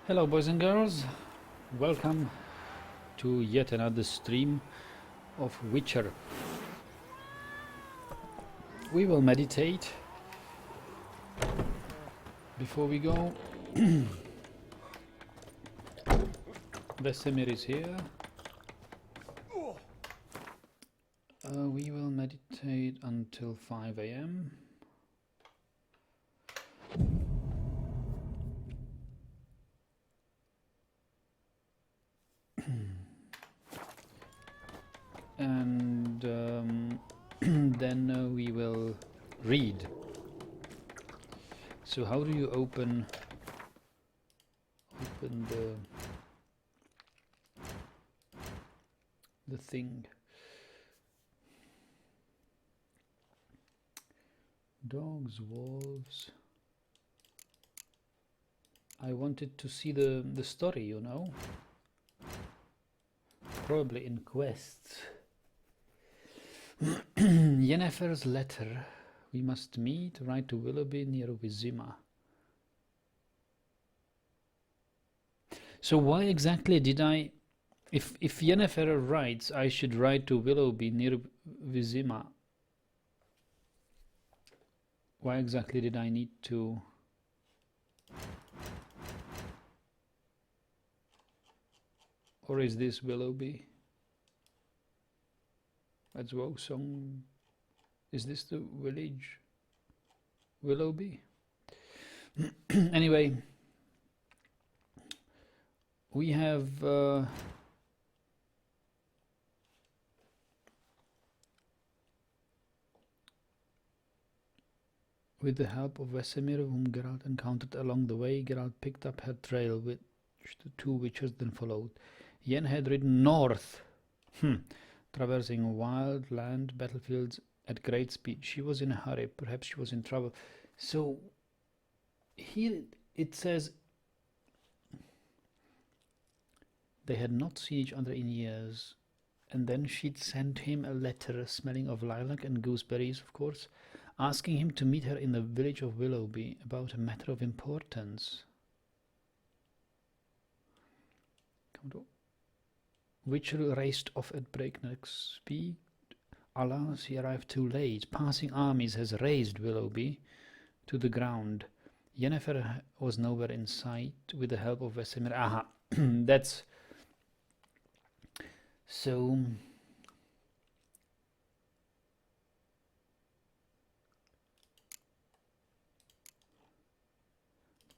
Hello boys and girls, welcome to yet another stream of Witcher. We will meditate before we go. Vesemir is here. We will meditate until 5 AM. And then we will read. So how do you open the thing? Dogs, wolves. I wanted to see the story, you know. Probably in quests. Yennefer's letter. We must meet. Write to Willoughby near Vizima. So why exactly did I... If Yennefer writes, I should write to Willoughby near Vizima. Why exactly did I need to... Or is this Willoughby? That's Woesong. Is this the village? Willoughby? Anyway, we have with the help of Vesemir, whom Geralt encountered along the way, Geralt picked up her trail, which the two witches then followed. Yen had ridden north, traversing wild land, battlefields at great speed. She was in a hurry, perhaps she was in trouble. So here it says they had not seen each other in years, and then she'd sent him a letter smelling of lilac and gooseberries, of course, asking him to meet her in the village of Willoughby about a matter of importance. Witcher raced off at breakneck speed. Alas, he arrived too late. Passing armies has razed Willoughby to the ground. Yennefer was nowhere in sight. With the help of Vesemir. Aha, that's... So...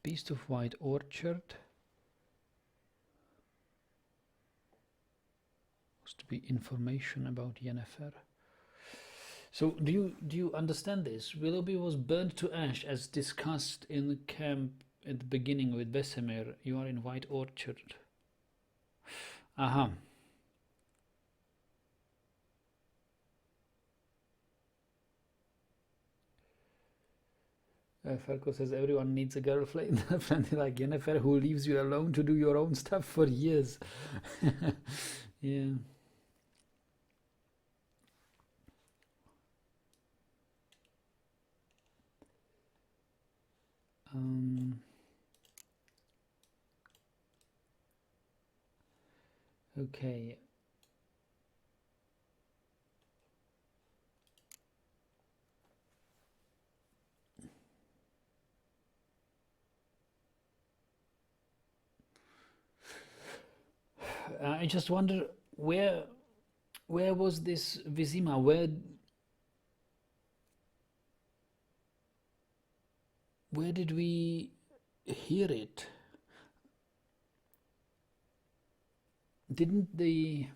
Beast of White Orchard. To be information about Yennefer. So do you understand this? Willoughby was burnt to ash as discussed in the camp at the beginning with Vesemir. You are in White Orchard. Aha. Falco says everyone needs a girlfriend like Yennefer who leaves you alone to do your own stuff for years. Yeah. Okay. I just wonder where was this Vizima? Where did we hear it? Didn't the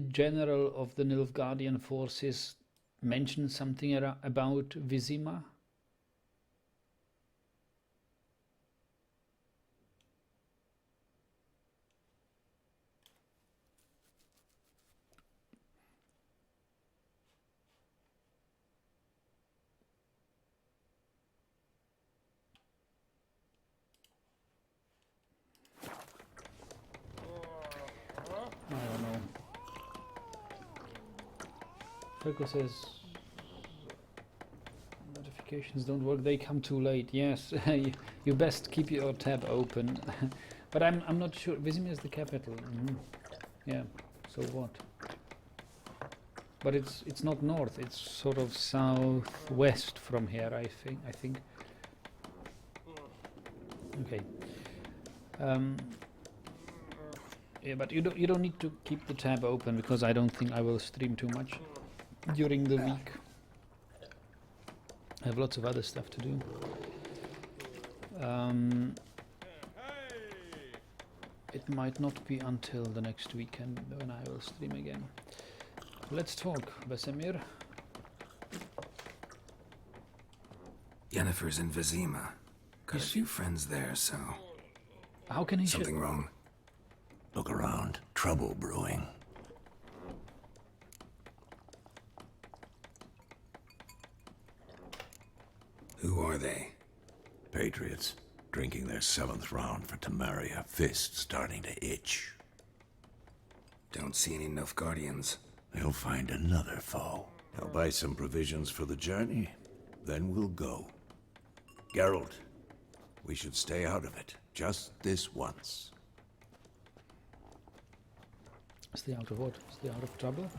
general of the Nilfgaardian forces mention something about Vizima? I don't know. Falco says Notifications don't work, they come too late. Yes, you best keep your tab open. But I'm not sure. Vizima is the capital. Yeah, so what? But it's not north, it's sort of southwest from here, I think. Okay. Yeah, but you don't need to keep the tab open, because I don't think I will stream too much during the week. I have lots of other stuff to do. It might not be until the next weekend when I will stream again. Let's talk, Vesemir. Yennefer's in Vizima. Got a few friends there, so... How can he... Something wrong? Look around. Trouble brewing. Who are they? Patriots. Drinking their 7th round for Temeria. Fist starting to itch. Don't see any Nilfgaardians. They'll find another foe. They'll buy some provisions for the journey. Then we'll go. Geralt, we should stay out of it. Just this once. Stay out of what? Stay out of trouble?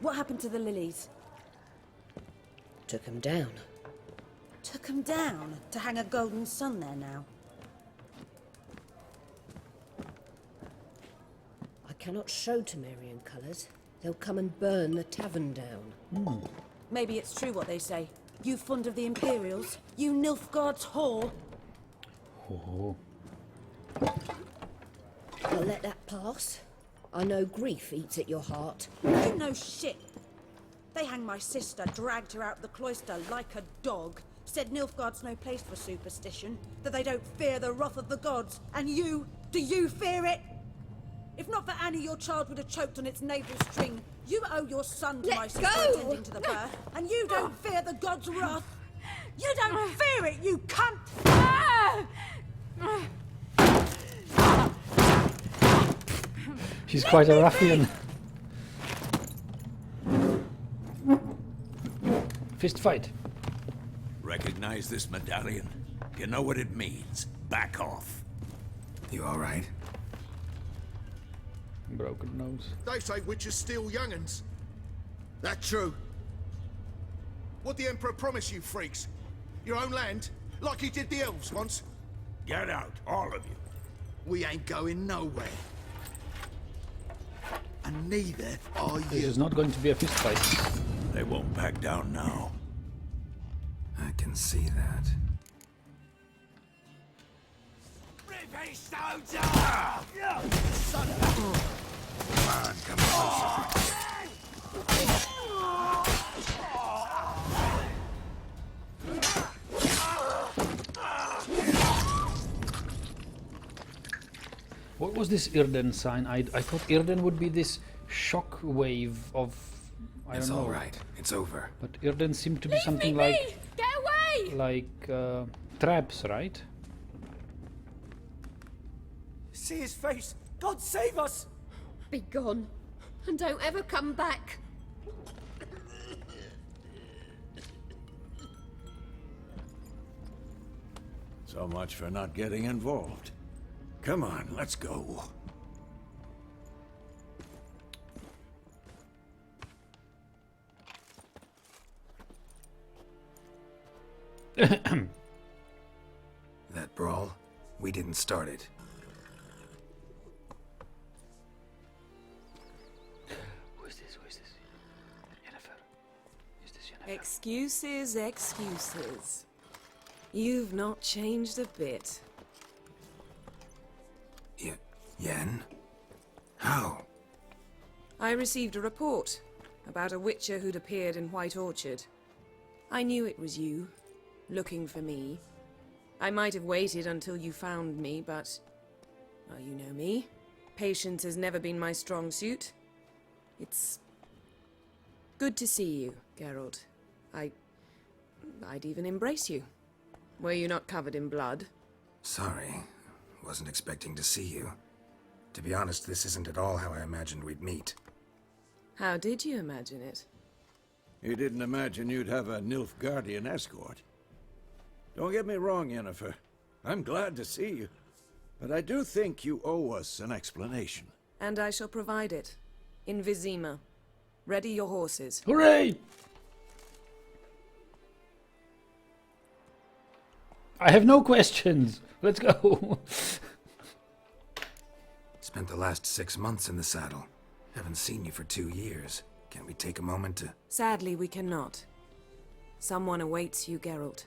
What happened to the lilies? Took him down. Took them down to hang a golden sun there now. I cannot show Temerian colours. They'll come and burn the tavern down. Maybe it's true what they say. You fond of the Imperials? You Nilfgaard's whore? Oh. I'll let that pass. I know grief eats at your heart. You know shit. They hanged my sister, dragged her out the cloister like a dog. Said Nilfgaard's no place for superstition, that they don't fear the wrath of the gods. And you, do you fear it? If not for Annie, your child would have choked on its navel string. You owe your son to my sister attending to the birth, and you don't fear the gods' wrath. You don't fear it, you cunt! She's quite a ruffian. Fist fight. Recognize this medallion? You know what it means. Back off. You alright? Broken nose. They say witches steal young'uns. That true? What the Emperor promise you, freaks? Your own land? Like he did the elves once? Get out, all of you. We ain't going nowhere. And neither are This you. is not going to be a fist fight. They won't back down now. I can see that. Come on, come closer. What was this Irden sign? I thought Irden would be this shock wave of... I It's don't know. alright. It's over. But Irden seemed to be something Leave like... me! Get away! Like traps, right? See his face! God save us! Be gone, and don't ever come back. So much for not getting involved. Come on, let's go. That brawl, we didn't start it. Who is this? Who is this? Yennefer. Is this Yennefer? Excuses, excuses. You've not changed a bit. Yen? How? I received a report about a witcher who'd appeared in White Orchard. I knew it was you, looking for me. I might have waited until you found me, but... well, you know me. Patience has never been my strong suit. It's... good to see you, Geralt. I'd even embrace you. Were you not covered in blood? Sorry. Wasn't expecting to see you. To be honest, this isn't at all how I imagined we'd meet. How did you imagine it? You didn't imagine you'd have a Nilfgaardian escort. Don't get me wrong, Yennefer. I'm glad to see you. But I do think you owe us an explanation. And I shall provide it. In Vizima. Ready your horses. Hooray! I have no questions. Let's go. Spent the last 6 months in the saddle. Haven't seen you for 2 years. Can we take a moment to... Sadly, we cannot. Someone awaits you, Geralt.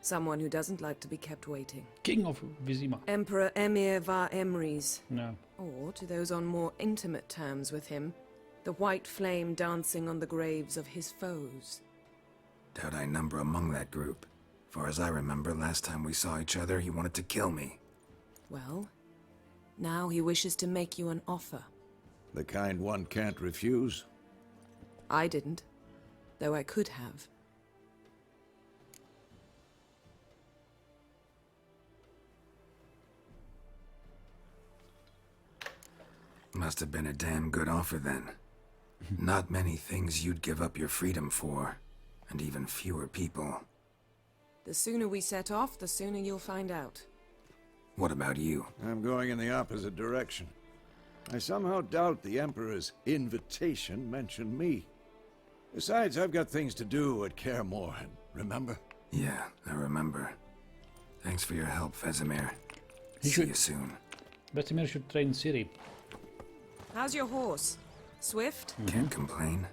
Someone who doesn't like to be kept waiting. King of Vizima. Emperor Emir var Emrys. No. Or, to those on more intimate terms with him, the white flame dancing on the graves of his foes. Doubt I number among that group. Far as I remember, last time we saw each other, he wanted to kill me. Well, now he wishes to make you an offer. The kind one can't refuse. I didn't, though I could have. Must have been a damn good offer then. Not many things you'd give up your freedom for, and even fewer people. The sooner we set off, the sooner you'll find out. What about you? I'm going in the opposite direction. I somehow doubt the Emperor's invitation mentioned me. Besides, I've got things to do at Kaer Morhen, remember? Yeah, I remember. Thanks for your help, Vesemir. See you soon. Vesemir should train Ciri. How's your horse? Swift? Can't complain.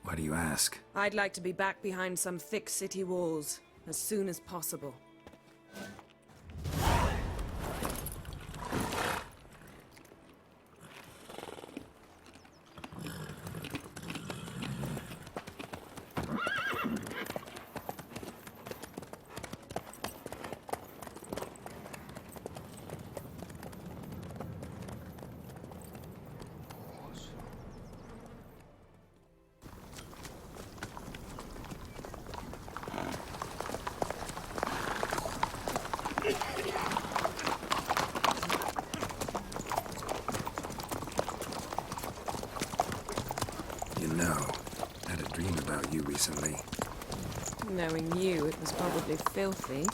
Why do you ask? I'd like to be back behind some thick city walls as soon as possible. You know, I had a dream about you recently. Knowing you, it was probably filthy.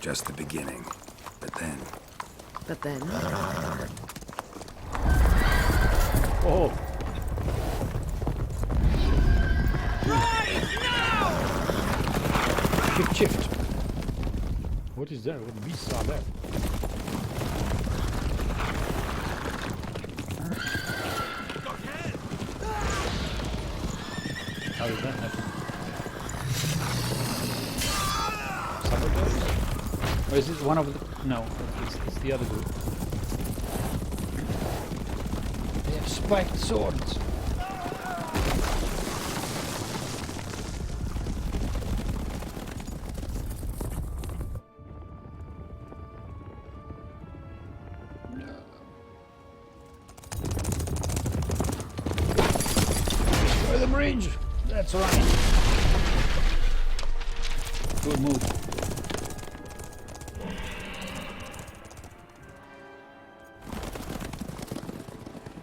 Just the beginning. But then... But then... Oh. Shift. What is that? What beasts are there? How did that happen? Sabotage? Or is it one of the... No, it's the other group. They have spiked swords. Destroy the bridge! That's right. Good move.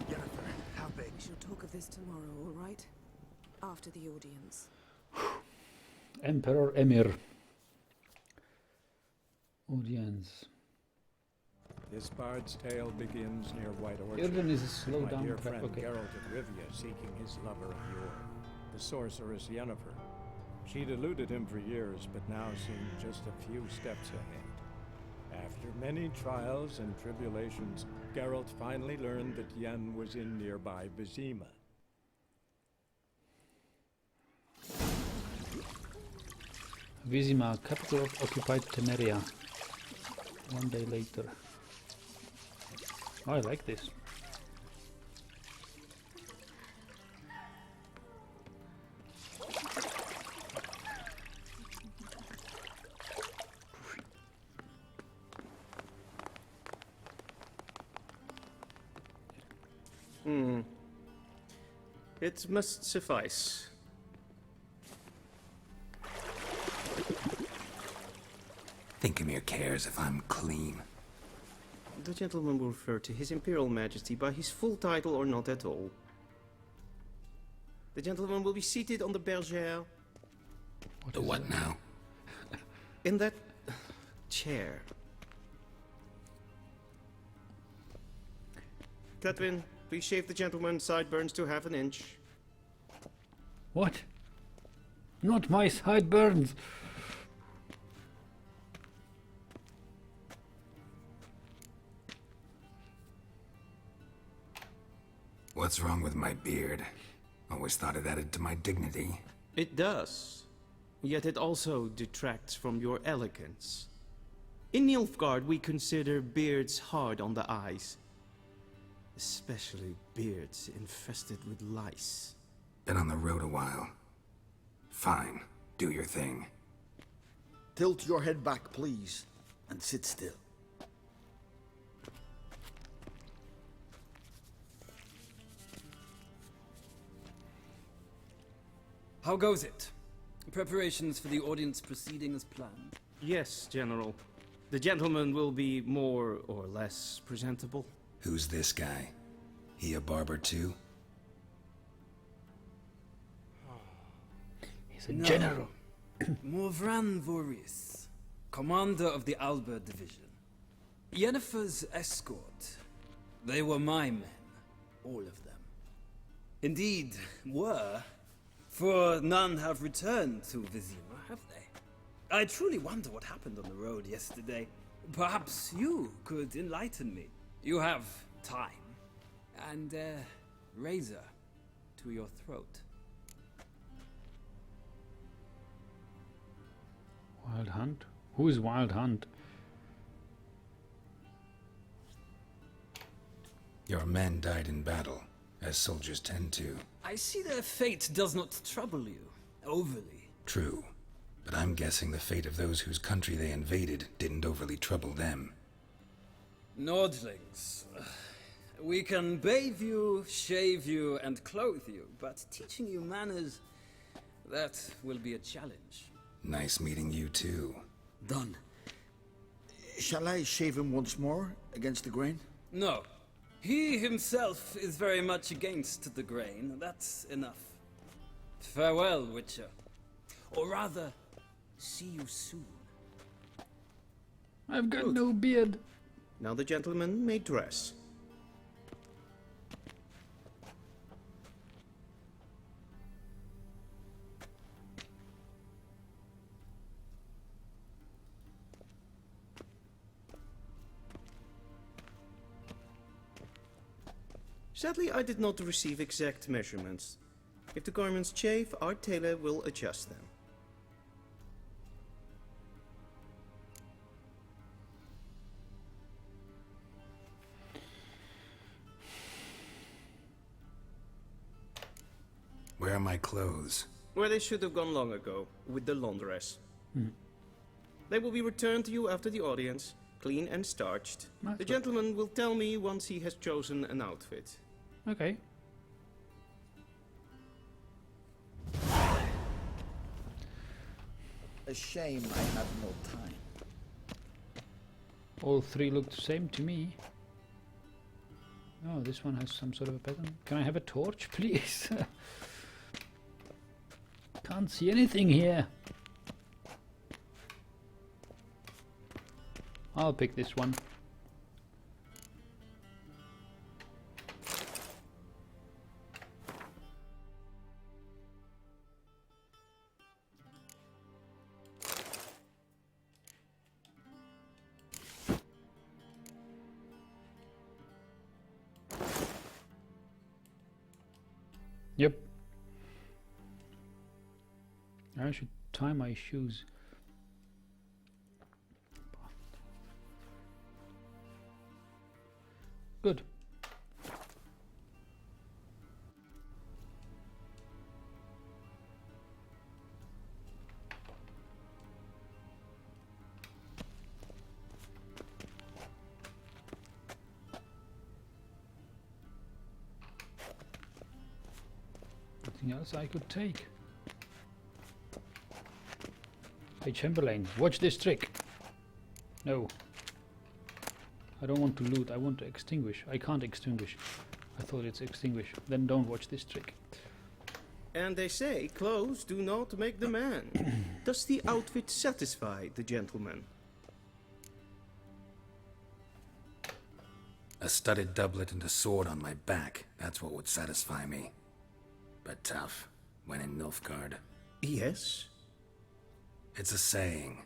Yennefer, how big? We shall talk of this tomorrow, all right? After the audience. Emperor Emir. Audience. This bard's tale begins near White Orchard. Irden is a slow My down dear track. friend Okay. Geralt of Rivia seeking his lover of yore, the sorceress Yennefer. She'd eluded him for years, but now seemed just a few steps ahead. After many trials and tribulations, Geralt finally learned that Yen was in nearby Vizima. Vizima, capital of occupied Temeria. 1 day later. Oh, I like this. It must suffice. Think Emir cares if I'm clean. The gentleman will refer to His Imperial Majesty by his full title or not at all. The gentleman will be seated on the bergère. The what now? In that chair. Catwin, please shave the gentleman's sideburns to half an inch. What? Not my sideburns! What's wrong with my beard? Always thought it added to my dignity. It does. Yet it also detracts from your elegance. In Nilfgaard, we consider beards hard on the eyes. Especially beards infested with lice. Been on the road a while. Fine, do your thing. Tilt your head back, please, and sit still. How goes it? Preparations for the audience proceeding as planned? Yes, General. The gentleman will be more or less presentable. Who's this guy? He a barber too? He's a general. Morvran Voris, commander of the Alba division. Yennefer's escort. They were my men, all of them. Indeed, were, for none have returned to Vizima, have they? I truly wonder what happened on the road yesterday. Perhaps you could enlighten me. You have time, and a razor to your throat. Wild Hunt? Who is Wild Hunt? Your men died in battle, as soldiers tend to. I see their fate does not trouble you, overly. True, but I'm guessing the fate of those whose country they invaded didn't overly trouble them. Nordlings. We can bathe you, shave you, and clothe you, but teaching you manners, that will be a challenge. Nice meeting you too. Done. Shall I shave him once more, against the grain? No. He himself is very much against the grain. That's enough. Farewell, Witcher. Or rather, see you soon. I've got no beard. Now the gentleman may dress. Sadly, I did not receive exact measurements. If the garments chafe, our tailor will adjust them. Where are my clothes? Where they should have gone long ago, with the laundress. They will be returned to you after the audience, clean and starched. The gentleman will tell me once he has chosen an outfit. Okay. A shame I have no time. All three look the same to me. Oh, this one has some sort of a pattern. Can I have a torch, please? Can't see anything here. I'll pick this one. Yep. I should tie my shoes. Good. Nothing else I could take. Hey Chamberlain, watch this trick. No. I don't want to loot, I want to extinguish. I can't extinguish. I thought it's extinguish. Then don't watch this trick. And they say clothes do not make the man. Does the outfit satisfy the gentleman? A studded doublet and a sword on my back, that's what would satisfy me. But tough, when in Nilfgaard. Yes. It's a saying.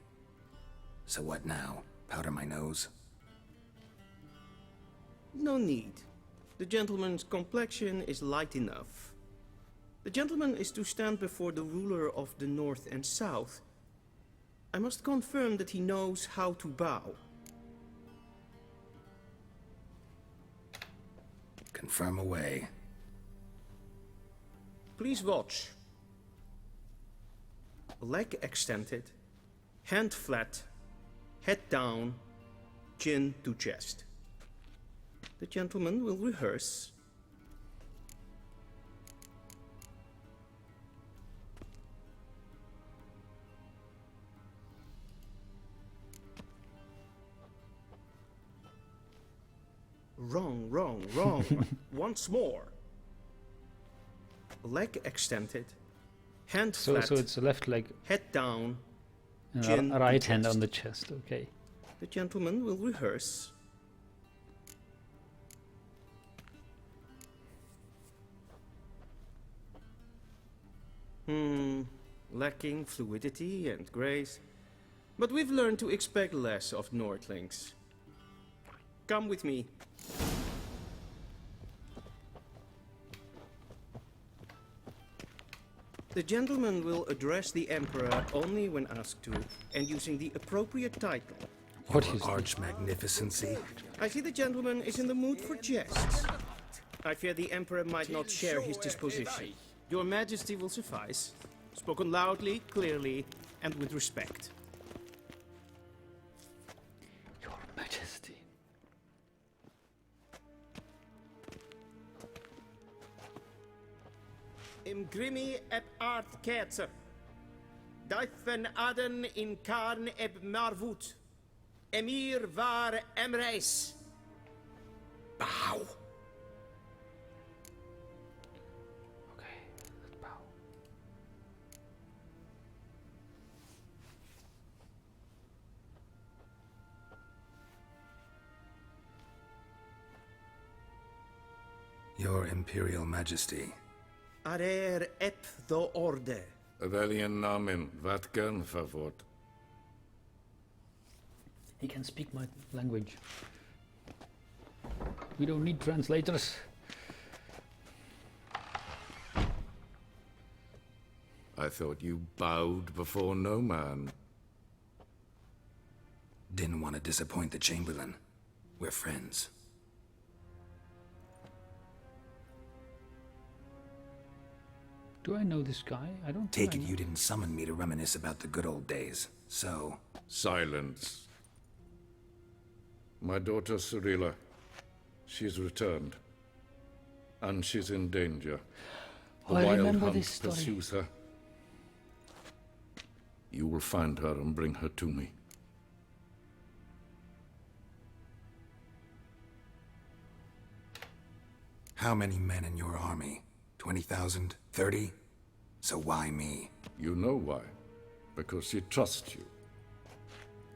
So what now? Powder my nose? No need. The gentleman's complexion is light enough. The gentleman is to stand before the ruler of the North and South. I must confirm that he knows how to bow. Confirm away. Please watch. Leg extended, hand flat, head down, chin to chest. The gentleman will rehearse. Wrong, wrong, wrong. Once more. Leg extended, hand flat. So it's the left leg head down, and chin a right to hand chest. on the chest. Okay. The gentleman will rehearse. Lacking fluidity and grace. But we've learned to expect less of Nordlings. Come with me. The gentleman will address the Emperor only when asked to, and using the appropriate title. What Your is arch magnificency? I see the gentleman is in the mood for jests. I fear the Emperor might not share his disposition. Your Majesty will suffice. Spoken loudly, clearly, and with respect. Your Majesty. Im grimi eb art ketzer. Dijfen aden in karn eb marvoet. Emir var emreis. Bow. Okay, let's bow. Your Imperial Majesty. Arer ep the orde. Velen namen, vatkan favort. He can speak my language. We don't need translators. I thought you bowed before no man. Didn't want to disappoint the Chamberlain. We're friends. Do I know this guy? I don't think Take I it know. you didn't summon me to reminisce about the good old days. So, Silence. My daughter Cyrilla, she's returned. And she's in danger. The Oh, I wild remember hunt this story. pursues her. You will find her and bring her to me. how many men in your army? 20,000? 30? So why me? You know why. Because she trusts you.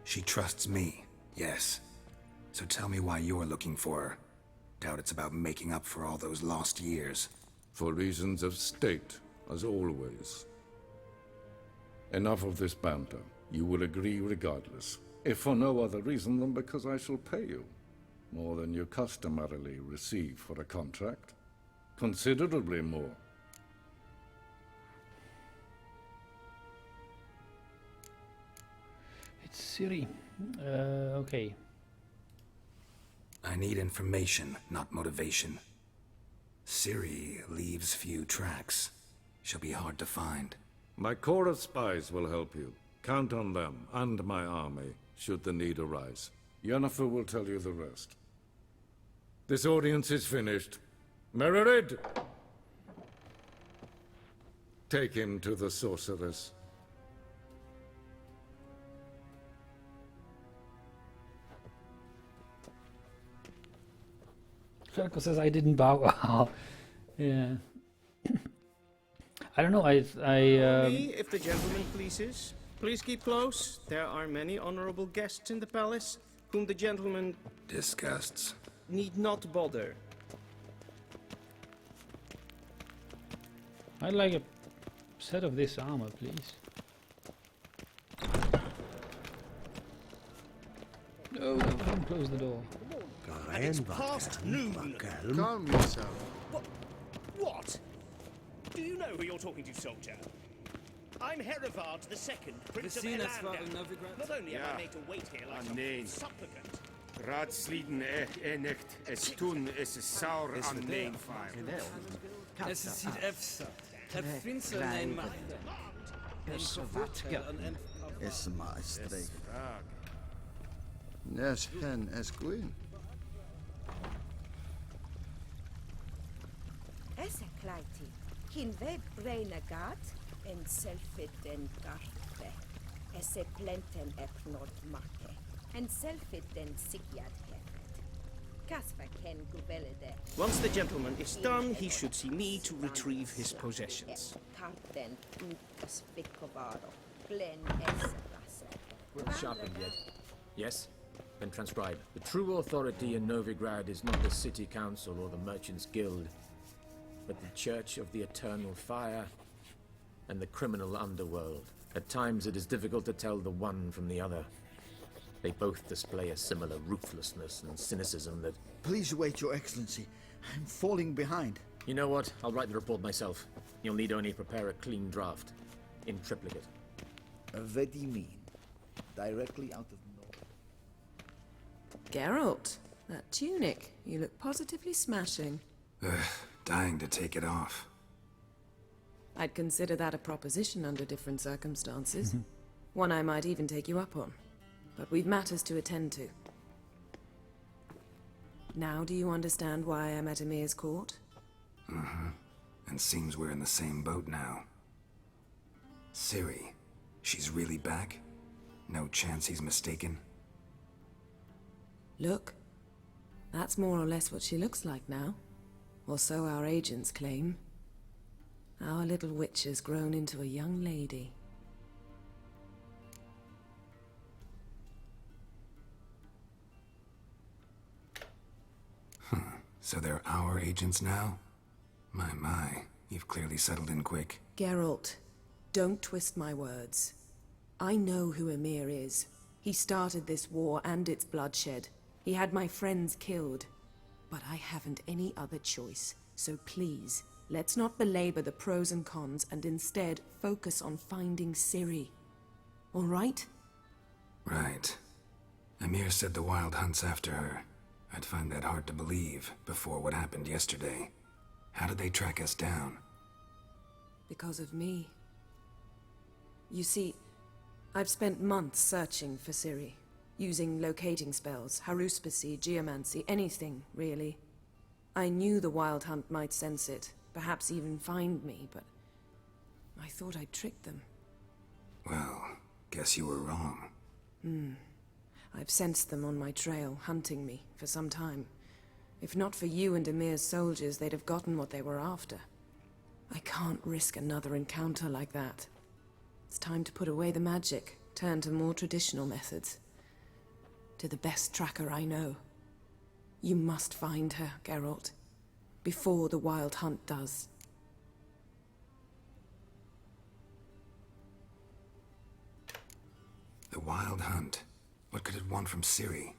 She trusts me, yes. So tell me why you're looking for her. Doubt it's about making up for all those lost years. For reasons of state, as always. Enough of this banter. You will agree regardless. If for no other reason than because I shall pay you. More than you customarily receive for a contract. Considerably more. It's Siri. Okay. I need information, not motivation. Ciri leaves few tracks. She'll be hard to find. My corps of spies will help you. Count on them, and my army, should the need arise. Yennefer will tell you the rest. This audience is finished. Mererid! Take him to the sorceress. Falco says I didn't bow. Yeah. I don't know. Me, if the gentleman pleases. Please keep close. There are many honorable guests in the palace, whom the gentleman Disgusts. need not bother. I'd like a set of this armor, please. No, don't close the door. It's past noon. Calm yourself. What? Do you know who you're talking to, soldier? I'm Herivard II, Prince of Vizima Elan. Not only am I made to wait here like some supplicant. Raadsleden echt es tun es saur aan mijn fire. Es is hier efsa. Het vindt een macht. Es maestreek. Nes hen es queen. Essa klaiti, hin ve braina gat, en selfit den garpe. Esse plenten epnod make, en selfit den sigyad hefet. Kasva ken gubelede. Once the gentleman is done, he should see me to retrieve his possessions. Karten utas fikovaro, glen essa rase. We're sharpened yet. Yes? Then transcribe. The true authority in Novigrad is not the city council or the merchants' guild, but the Church of the Eternal Fire and the criminal underworld. At times it is difficult to tell the one from the other. They both display a similar ruthlessness and cynicism that... Please wait, Your Excellency. I'm falling behind. You know what? I'll write the report myself. You'll need only prepare a clean draft. In triplicate. Vedimin. Directly out of nowhere. Geralt, that tunic. You look positively smashing. Dying to take it off. I'd consider that a proposition under different circumstances. One I might even take you up on. But we've matters to attend to. Now do you understand why I'm at Emir's court? And seems we're in the same boat now. Ciri, she's really back? No chance he's mistaken? Look, that's more or less what she looks like now. Or so our agents claim. Our little witch has grown into a young lady. So they're our agents now? My, you've clearly settled in quick. Geralt, don't twist my words. I know who Emir is. He started this war and its bloodshed. He had my friends killed. But I haven't any other choice. So please, let's not belabor the pros and cons and instead focus on finding Ciri. All right? Right. Emir said the Wild Hunt's after her. I'd find that hard to believe before what happened yesterday. How did they track us down? Because of me. You see, I've spent months searching for Ciri. Using locating spells, haruspicy, geomancy, anything, really. I knew the Wild Hunt might sense it, perhaps even find me, but I thought I'd tricked them. Well, guess you were wrong. I've sensed them on my trail, hunting me, for some time. If not for you and Emir's soldiers, they'd have gotten what they were after. I can't risk another encounter like that. It's time to put away the magic, turn to more traditional methods. To the best tracker I know. You must find her, Geralt. Before the Wild Hunt does. The Wild Hunt? What could it want from Ciri?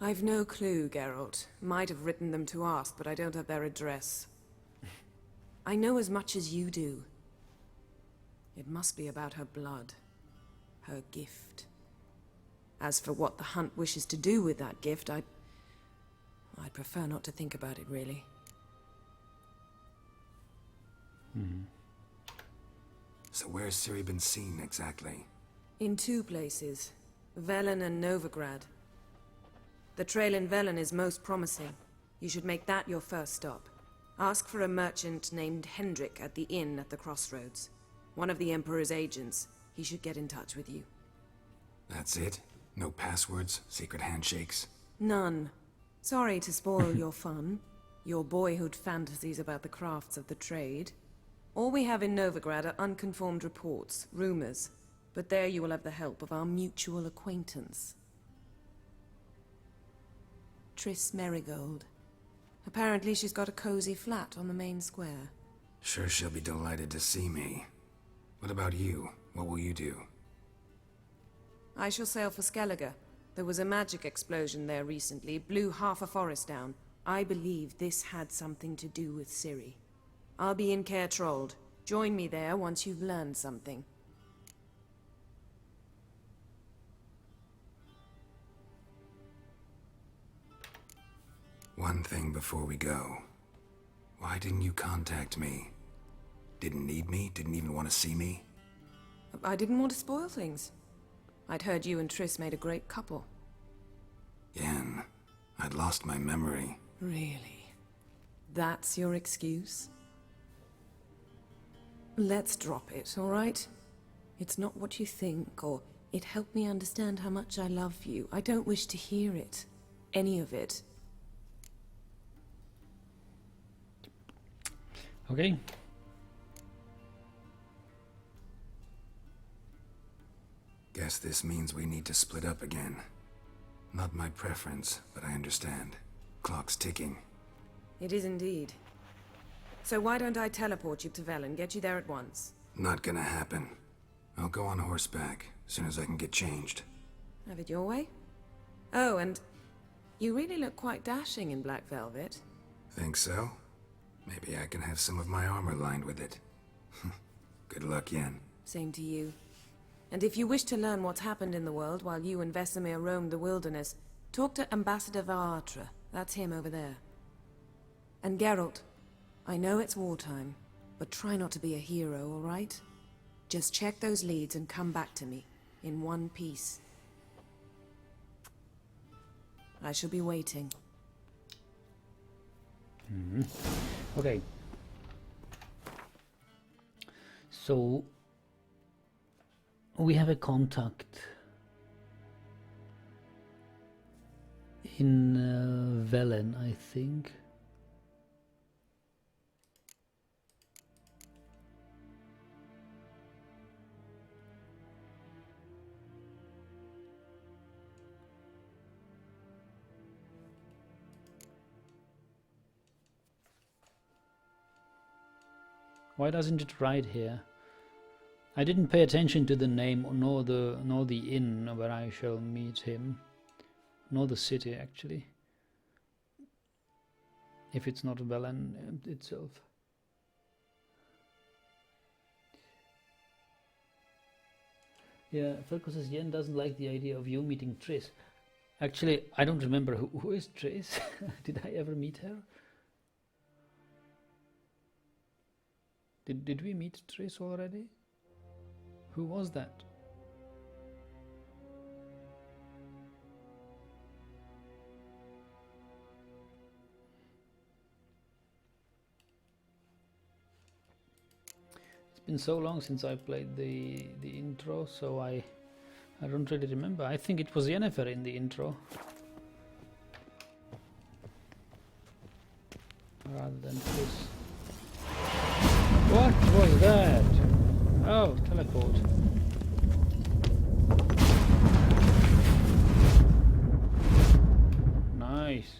I've no clue, Geralt. Might have written them to ask, but I don't have their address. I know as much as you do. It must be about her blood. Her gift. As for what the Hunt wishes to do with that gift, I'd prefer not to think about it, really. So where's Ciri been seen, exactly? In two places. Velen and Novigrad. The trail in Velen is most promising. You should make that your first stop. Ask for a merchant named Hendrik at the inn at the crossroads. One of the Emperor's agents. He should get in touch with you. That's it? No passwords? Secret handshakes? None. Sorry to spoil your fun. your boyhood fantasies about the crafts of the trade. All we have in Novigrad are unconformed reports, rumors. But there you will have the help of our mutual acquaintance. Triss Merigold. Apparently she's got a cozy flat on the main square. Sure she'll be delighted to see me. What about you? What will you do? I shall sail for Skellige. There was a magic explosion there recently, blew half a forest down. I believe this had something to do with Ciri. I'll be in Caer Trold. Join me there once you've learned something. One thing before we go. Why didn't you contact me? Didn't need me? Didn't even want to see me? I didn't want to spoil things. I'd heard you and Triss made a great couple. Yen, I'd lost my memory. Really? That's your excuse? Let's drop it, all right? It's not what you think, or it helped me understand how much I love you. I don't wish to hear it. Any of it. Okay. Guess this means we need to split up again. Not my preference, but I understand. Clock's ticking. It is indeed. So why don't I teleport you to Velen, get you there at once? Not gonna happen. I'll go on horseback, as soon as I can get changed. Have it your way? Oh, and you really look quite dashing in black velvet. Think so? Maybe I can have some of my armor lined with it. Good luck, Yen. Same to you. And if you wish to learn what's happened in the world while you and Vesemir roamed the wilderness, talk to Ambassador Vaatra. That's him over there. And Geralt, I know it's wartime, but try not to be a hero, all right? Just check those leads and come back to me, in one piece. I shall be waiting. Okay. So we have a contact in Velen, I think. Why doesn't it write here? I didn't pay attention to the name nor the inn where I shall meet him, nor the city actually. If it's not Velen itself. Yeah, Falco says Yen doesn't like the idea of you meeting Triss. Actually, I don't remember who is Triss. Did I ever meet her? Did we meet Triss already? Who was that? It's been so long since I played the intro, so I don't really remember. I think it was Yennefer in the intro, rather than Triss. What was that? Oh, teleport. Nice.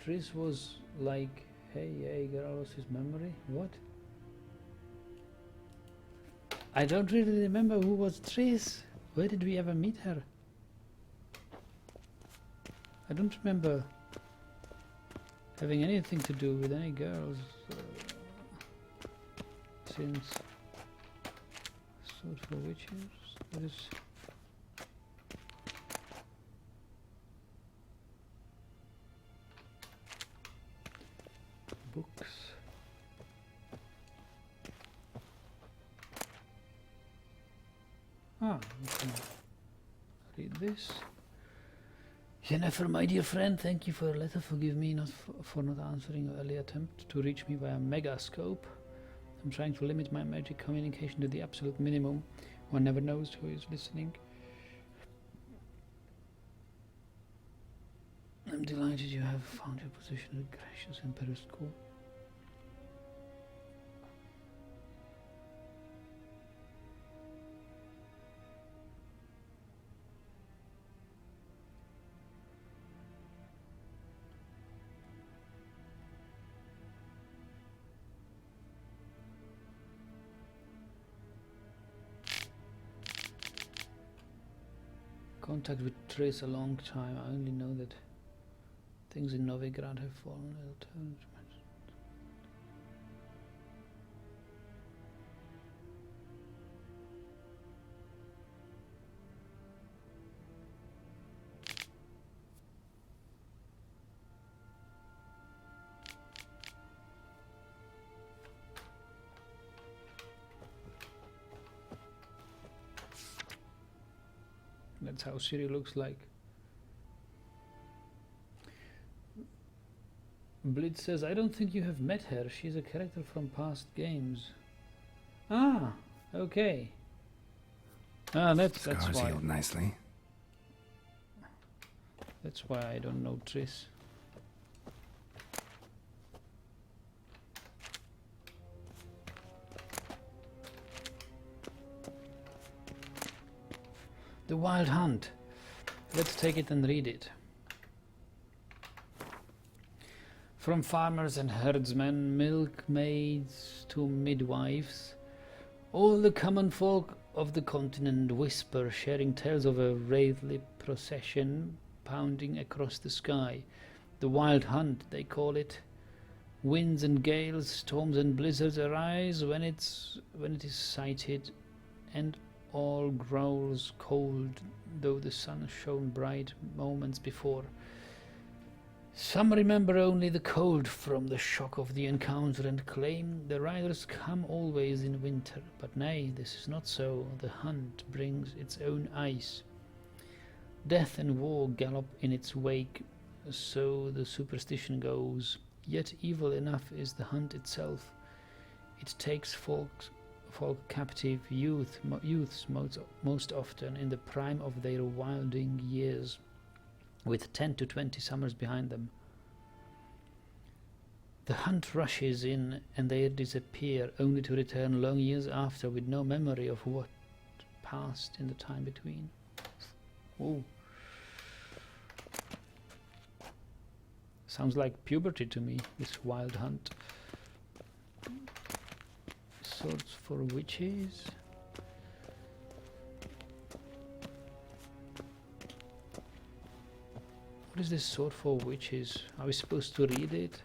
Triss was like, hey, girl, lost his memory? What? I don't really remember who was Triss. Where did we ever meet her? I don't remember having anything to do with any girls since Sword for Witches. What is books? Ah, we can read this. Yennefer, my dear friend, thank you for your letter. Forgive me for not answering your early attempt to reach me via Megascope. I'm trying to limit my magic communication to the absolute minimum. One never knows who is listening. I'm delighted you have found your position at gracious Emperor's court. Contact with Triss a long time. I only know that things in Novigrad have fallen a little turned. That's how Ciri looks like. Blitz says, I don't think you have met her. She's a character from past games. Ah, okay. Ah, that's Scars why. healed nicely. That's why I don't know Triss. The Wild Hunt. Let's take it and read it. From farmers and herdsmen, milkmaids to midwives, all the common folk of the continent whisper, sharing tales of a wraithly procession pounding across the sky. The Wild Hunt, they call it. Winds and gales, storms and blizzards arise when it is sighted, and all grows cold, though the sun shone bright moments before. Some remember only the cold from the shock of the encounter and claim the riders come always in winter. But nay, this is not so. The hunt brings its own ice. Death and war gallop in its wake, so the superstition goes. Yet evil enough is the hunt itself. It takes folk captive, youths most often in the prime of their wilding years, with 10 to 20 summers behind them. The hunt rushes in and they disappear, only to return long years after with no memory of what passed in the time between. Ooh. Sounds like puberty to me, this Wild Hunt. Swords for witches. What is this sword for witches? Are we supposed to read it?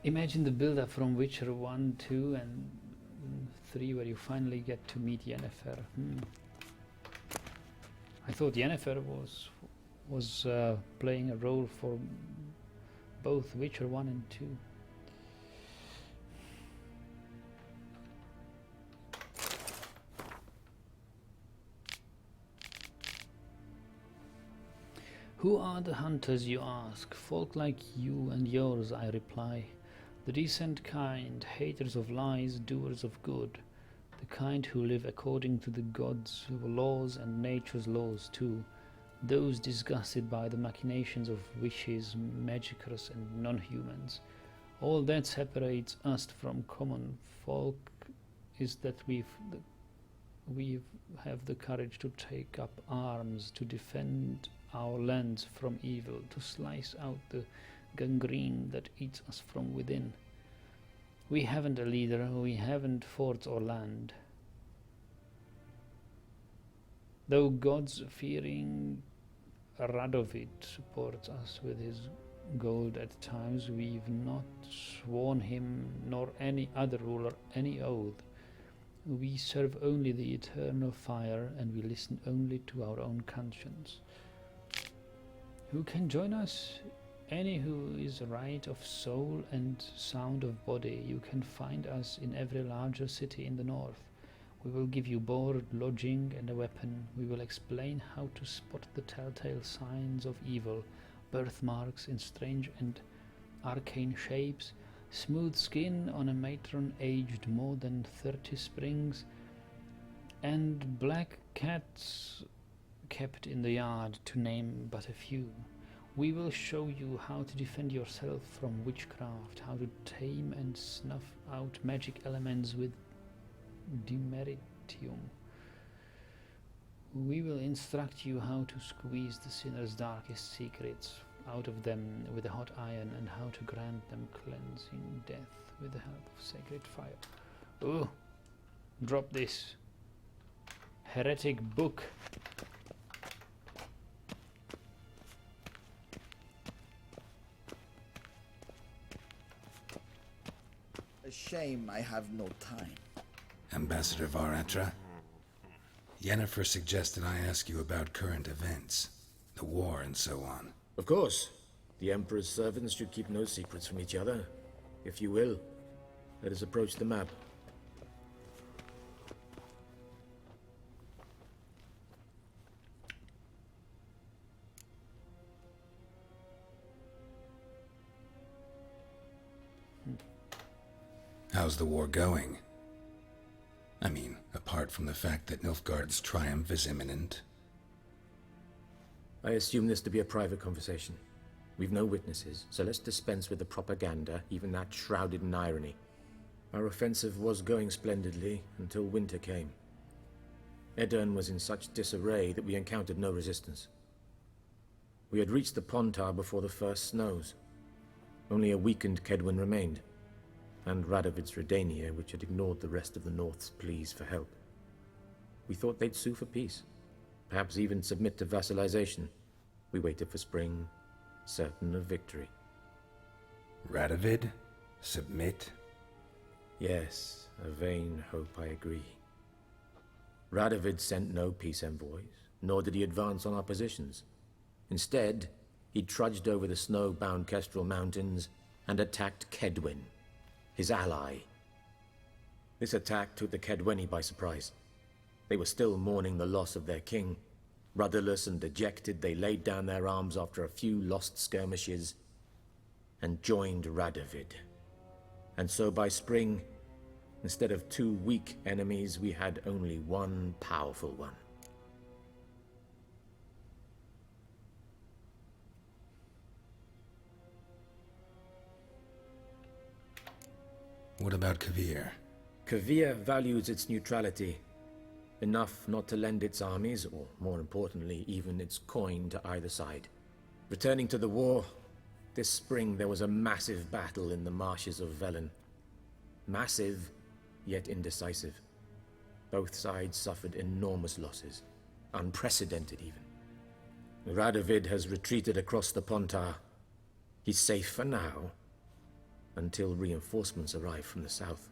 Imagine the build-up from Witcher 1, 2 and 3 where you finally get to meet Yennefer. I thought Yennefer was playing a role for both Witcher 1 and 2. Who are the hunters, you ask? Folk like you and yours, I reply. The decent kind, haters of lies, doers of good. The kind who live according to the gods' laws and nature's laws too. Those disgusted by the machinations of witches, magicers and non-humans. All that separates us from common folk is that we have the courage to take up arms, to defend our lands from evil, to slice out the gangrene that eats us from within. We haven't a leader, we haven't forts or land. Though gods-fearing Radovid supports us with his gold at times, we've not sworn him nor any other ruler any oath. We serve only the eternal fire, and we listen only to our own conscience. Who can join us? Any who is right of soul and sound of body. You can find us in every larger city in the north, We will give you board, lodging, and a weapon. We will explain how to spot the telltale signs of evil, birthmarks in strange and arcane shapes, smooth skin on a matron aged more than 30 springs, and black cats kept in the yard, to name but a few. We will show you how to defend yourself from witchcraft, how to tame and snuff out magic elements with Demeritium. We will instruct you how to squeeze the sinner's darkest secrets out of them with a hot iron, and how to grant them cleansing death with the help of sacred fire. Oh, drop this heretic book. A shame I have no time. Ambassador Varatra, Yennefer suggested I ask you about current events, the war and so on. Of course. The Emperor's servants should keep no secrets from each other. If you will, let us approach the map. How's the war going? I mean, apart from the fact that Nilfgaard's triumph is imminent. I assume this to be a private conversation. We've no witnesses, so let's dispense with the propaganda, even that shrouded in irony. Our offensive was going splendidly until winter came. Edirn was in such disarray that we encountered no resistance. We had reached the Pontar before the first snows. Only a weakened Kedwin remained, and Radovid's Redania, which had ignored the rest of the North's pleas for help. We thought they'd sue for peace, perhaps even submit to vassalization. We waited for spring, certain of victory. Radovid? Submit? Yes, a vain hope, I agree. Radovid sent no peace envoys, nor did he advance on our positions. Instead, he trudged over the snow-bound Kestrel Mountains and attacked Kedwin, his ally. This attack took the Kedweni by surprise. They were still mourning the loss of their king. Rudderless and dejected, they laid down their arms after a few lost skirmishes and joined Radovid. And so by spring, instead of 2 weak enemies, we had only one powerful one. What about Kavir? Kavir values its neutrality, enough not to lend its armies, or more importantly, even its coin to either side. Returning to the war, this spring there was a massive battle in the marshes of Velen. Massive, yet indecisive. Both sides suffered enormous losses, unprecedented even. Radovid has retreated across the Pontar. He's safe for now, until reinforcements arrive from the south.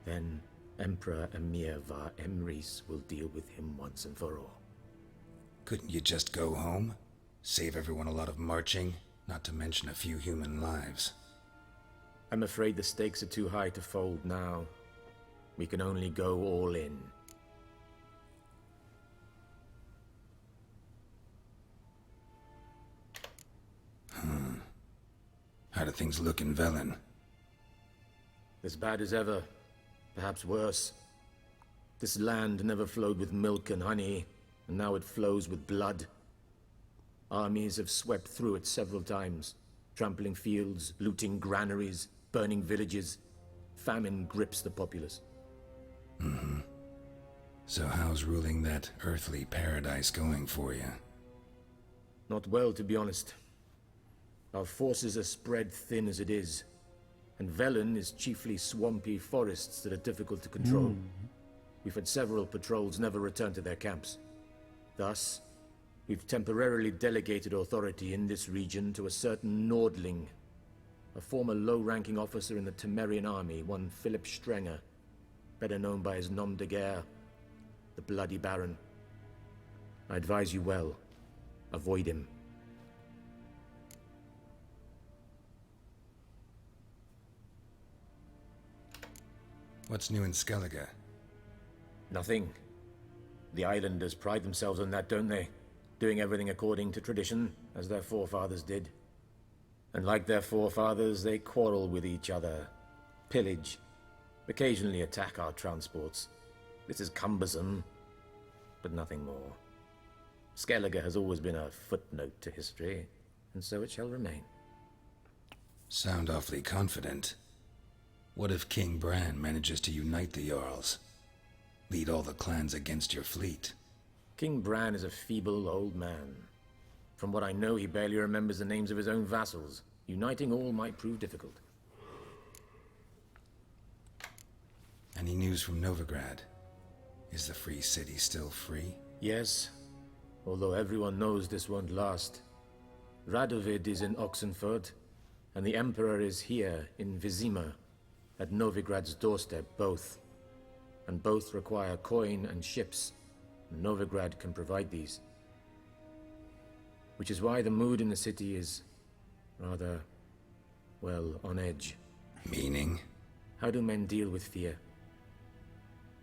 Then Emperor Emir Var Emrys will deal with him once and for all. Couldn't you just go home? Save everyone a lot of marching, not to mention a few human lives. I'm afraid the stakes are too high to fold now. We can only go all in. How do things look in Velen? As bad as ever, perhaps worse. This land never flowed with milk and honey, and now it flows with blood. Armies have swept through it several times, trampling fields, looting granaries, burning villages. Famine grips the populace. So how's ruling that earthly paradise going for you? Not well, to be honest. Our forces are spread thin as it is, and Velen is chiefly swampy forests that are difficult to control. We've had several patrols never return to their camps. Thus, we've temporarily delegated authority in this region to a certain Nordling, a former low-ranking officer in the Temerian army, one Philip Strenger, better known by his nom de guerre, the Bloody Baron. I advise you well. Avoid him. What's new in Skellige? Nothing. The islanders pride themselves on that, don't they? Doing everything according to tradition, as their forefathers did. And like their forefathers, they quarrel with each other, pillage, occasionally attack our transports. This is cumbersome, but nothing more. Skellige has always been a footnote to history, and so it shall remain. Sound awfully confident. What if King Bran manages to unite the Jarls? Lead all the clans against your fleet? King Bran is a feeble old man. From what I know, he barely remembers the names of his own vassals. Uniting all might prove difficult. Any news from Novigrad? Is the free city still free? Yes, although everyone knows this won't last. Radovid is in Oxenford, and the Emperor is here in Vizima, at Novigrad's doorstep, both. And both require coin and ships. Novigrad can provide these. Which is why the mood in the city is rather, well, on edge. Meaning? How do men deal with fear?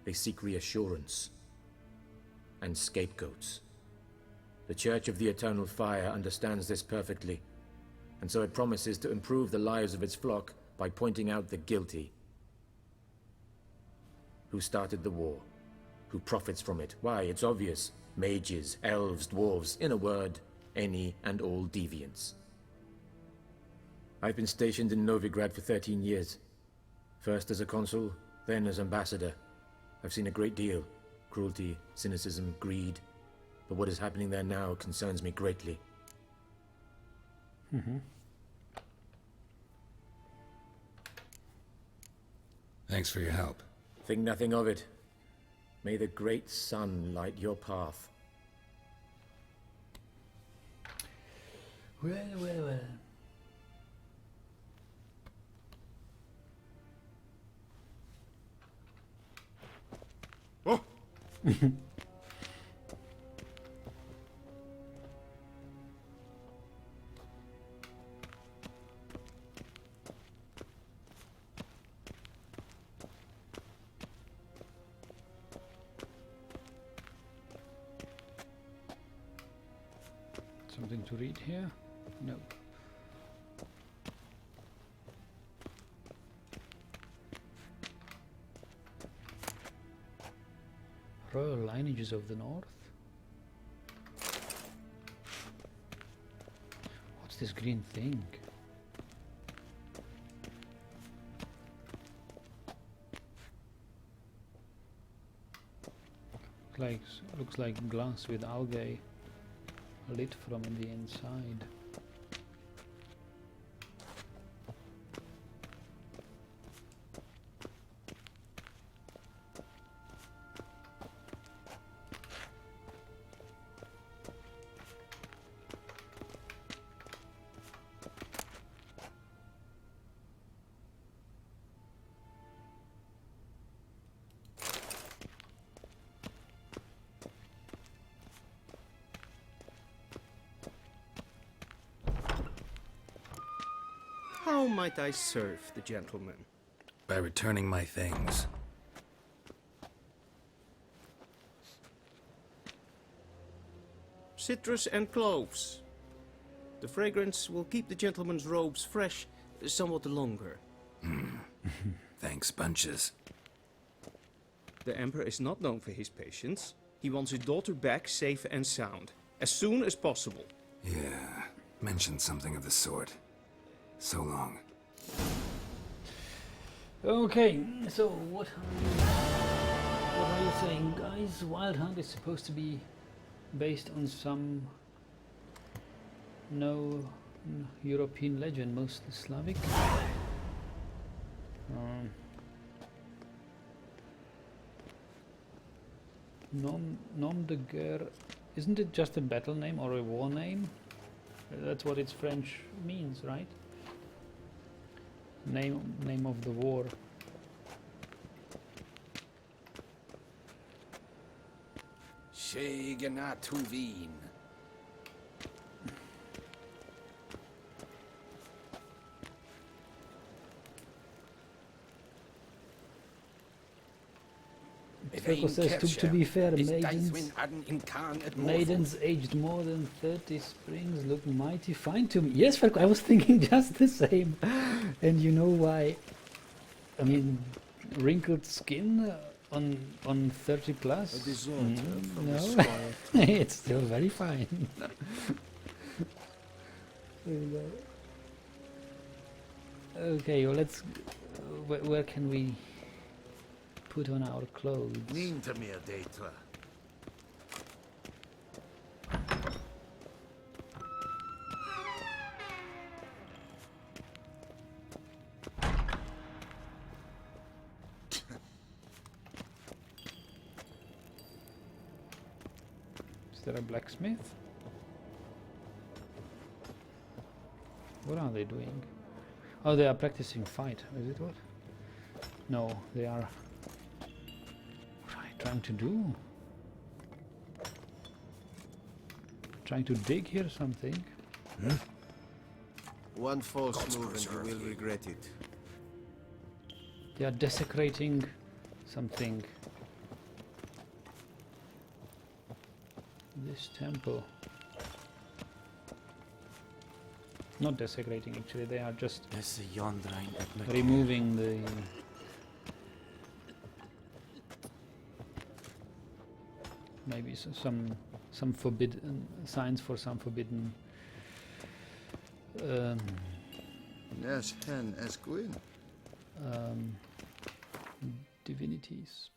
They seek reassurance and scapegoats. The Church of the Eternal Fire understands this perfectly, and so it promises to improve the lives of its flock by pointing out the guilty. Who started the war? Who profits from it? Why, it's obvious. Mages, elves, dwarves, in a word, any and all deviants. I've been stationed in Novigrad for 13 years. First as a consul, then as ambassador. I've seen a great deal. Cruelty, cynicism, greed. But what is happening there now concerns me greatly. Thanks for your help. Think nothing of it. May the great sun light your path. Well, well, well. Oh! Something to read here? No. Royal lineages of the north. What's this green thing? Looks like glass with algae lit from the inside. How might I serve the gentleman? By returning my things. Citrus and cloves. The fragrance will keep the gentleman's robes fresh somewhat longer. Thanks, bunches. The Emperor is not known for his patience. He wants his daughter back safe and sound, as soon as possible. Yeah, mentioned something of the sort. So long. Okay, so what are you saying, guys? Wild Hunt is supposed to be based on some European legend, mostly Slavic. Nom de guerre, isn't it just a battle name or a war name? That's what its French means, right? Name of the war. Shegenatuvin. Ferko says, to be fair, maidens aged more than 30 springs look mighty fine to me. Yes, Ferko, I was thinking just the same. And you know why? I mean, wrinkled skin on 30 plus? No, it's still very fine. Okay, well, let's... where can we put on our clothes? Is there a blacksmith? What are they doing? Oh, they are practicing fight. Is it what? No, they are... What are they trying to do? Trying to dig here something? One false move and you will regret it. They are desecrating something. This temple. Not desecrating, actually, they are just removing the... maybe some forbidden signs for some forbidden divinities.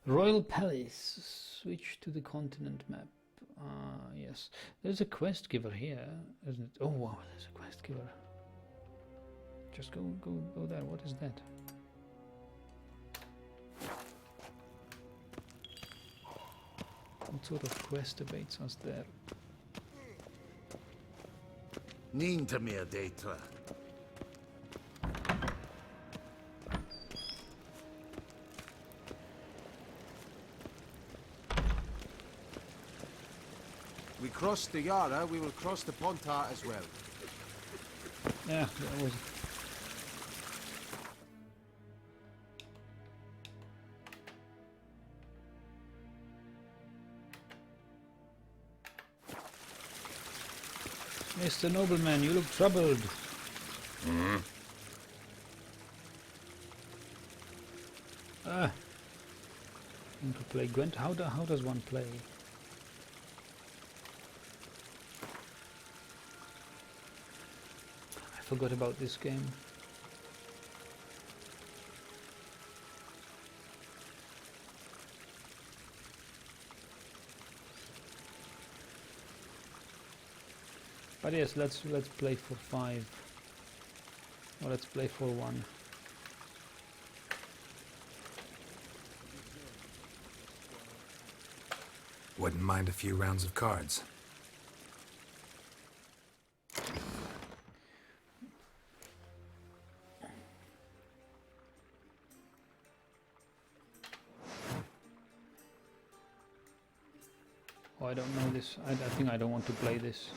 Royal Palace. Switch to the continent map. Yes, there's a quest giver here, isn't it? Oh wow, there's a quest giver. Just go there. What is that? What sort of quest awaits us there? We crossed the Yara, we will cross the Pontar as well. Yeah, that was... Mr. Nobleman, you look troubled. Want to play Gwent? How does one play? I forgot about this game. But yes, let's play for 5. Or let's play for 1. Wouldn't mind a few rounds of cards. Oh, I don't know this. I think I don't want to play this.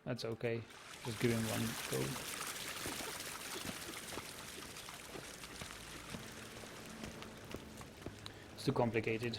That's okay. Just give him one go. It's too complicated.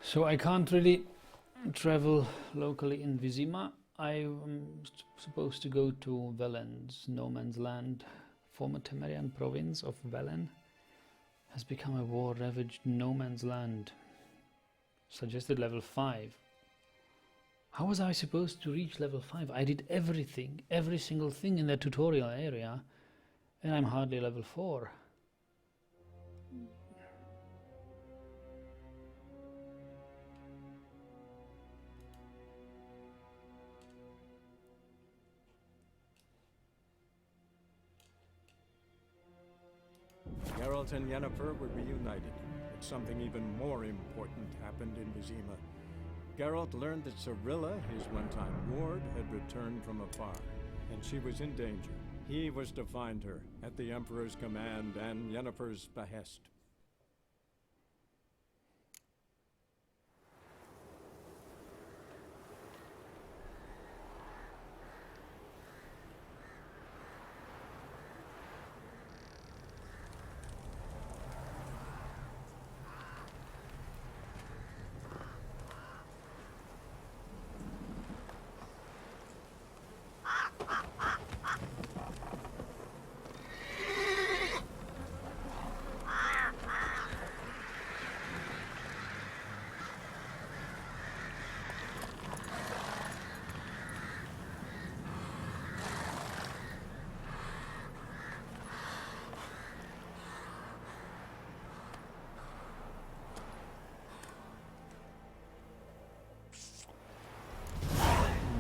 So I can't really travel locally in Vizima. I'm supposed to go to Velen's no man's land. Former Temerian province of Velen has become a war-ravaged no man's land. Suggested level 5. How was I supposed to reach level 5? I did everything, every single thing in the tutorial area, and I'm hardly level 4. Geralt and Yennefer were reunited. that something even more important happened in Vizima. Geralt learned that Cirilla, his one-time ward, had returned from afar, and she was in danger. He was to find her, at the Emperor's command and Yennefer's behest.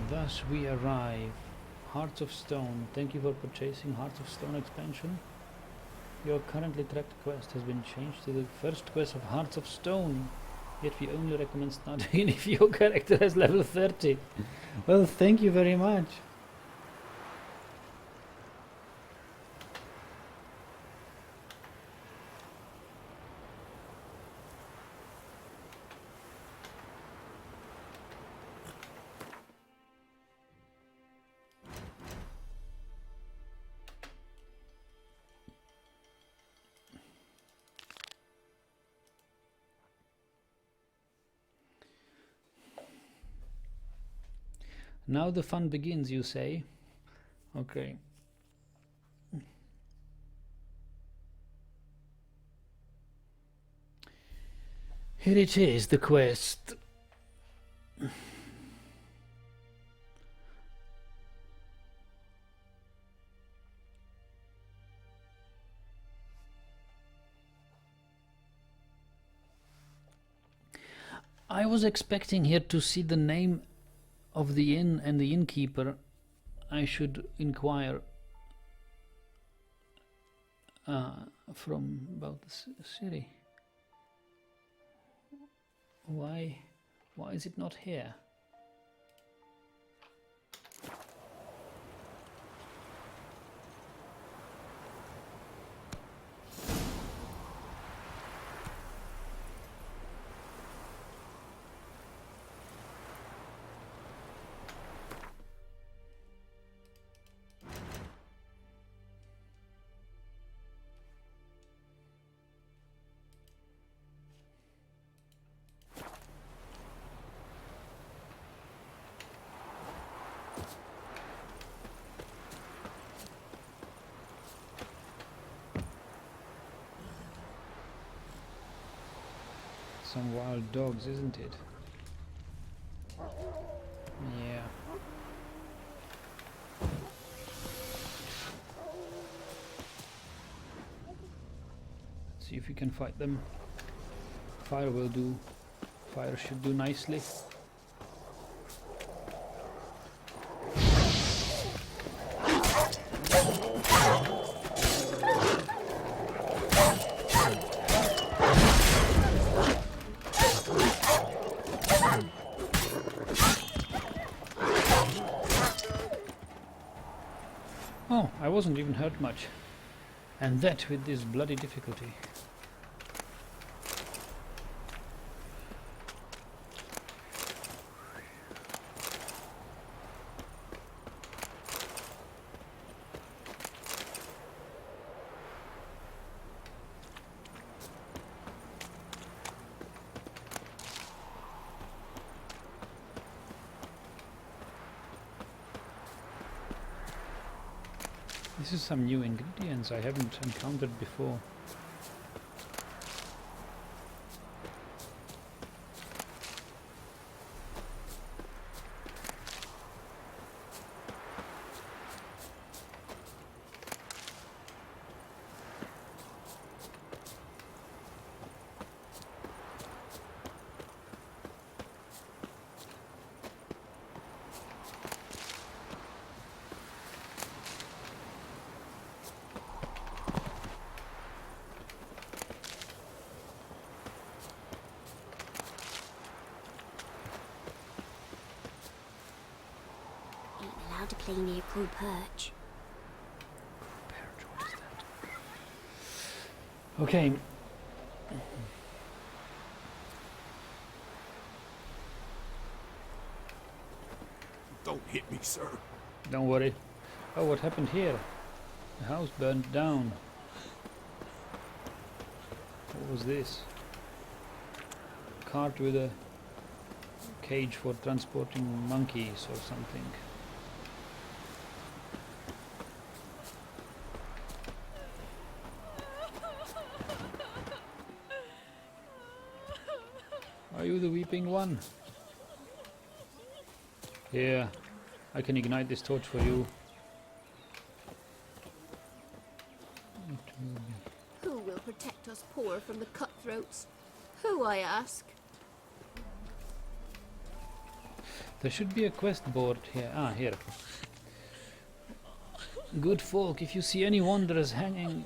Thus we arrive. Hearts of Stone. Thank you for purchasing Hearts of Stone expansion. Your currently tracked quest has been changed to the first quest of Hearts of Stone. Yet we only recommend starting if your character has level 30. Well, thank you very much. Now the fun begins, you say? Okay. Here it is, the quest. I was expecting here to see the name of the inn and the innkeeper. I should inquire from about the city. Why is it not here? Some wild dogs, isn't it? Yeah. Let's see if we can fight them. Fire will do. Fire should do nicely. Oh, I wasn't even hurt much. And that with this bloody difficulty. This is some new ingredients I haven't encountered before. play near Cool Perch. Okay. Don't hit me, sir. Don't worry. Oh, what happened here? The house burned down. What was this? Cart with a cage for transporting monkeys or something. Are you the weeping one? Here, I can ignite this torch for you. Who will protect us poor from the cutthroats? Who, I ask? There should be a quest board here. Ah, here. Good folk, if you see any wanderers hanging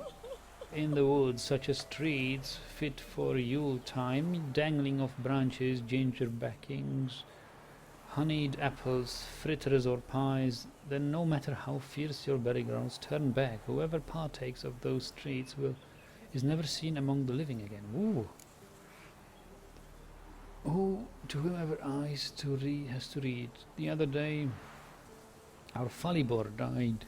in the woods, such as trees fit for Yule time, dangling off branches, ginger backings, honeyed apples, fritters or pies, then no matter how fierce your berry grounds, turn back. Whoever partakes of those treats is never seen among the living again. Ooh. Who to whoever eyes to read has to read. The other day our Falibor died.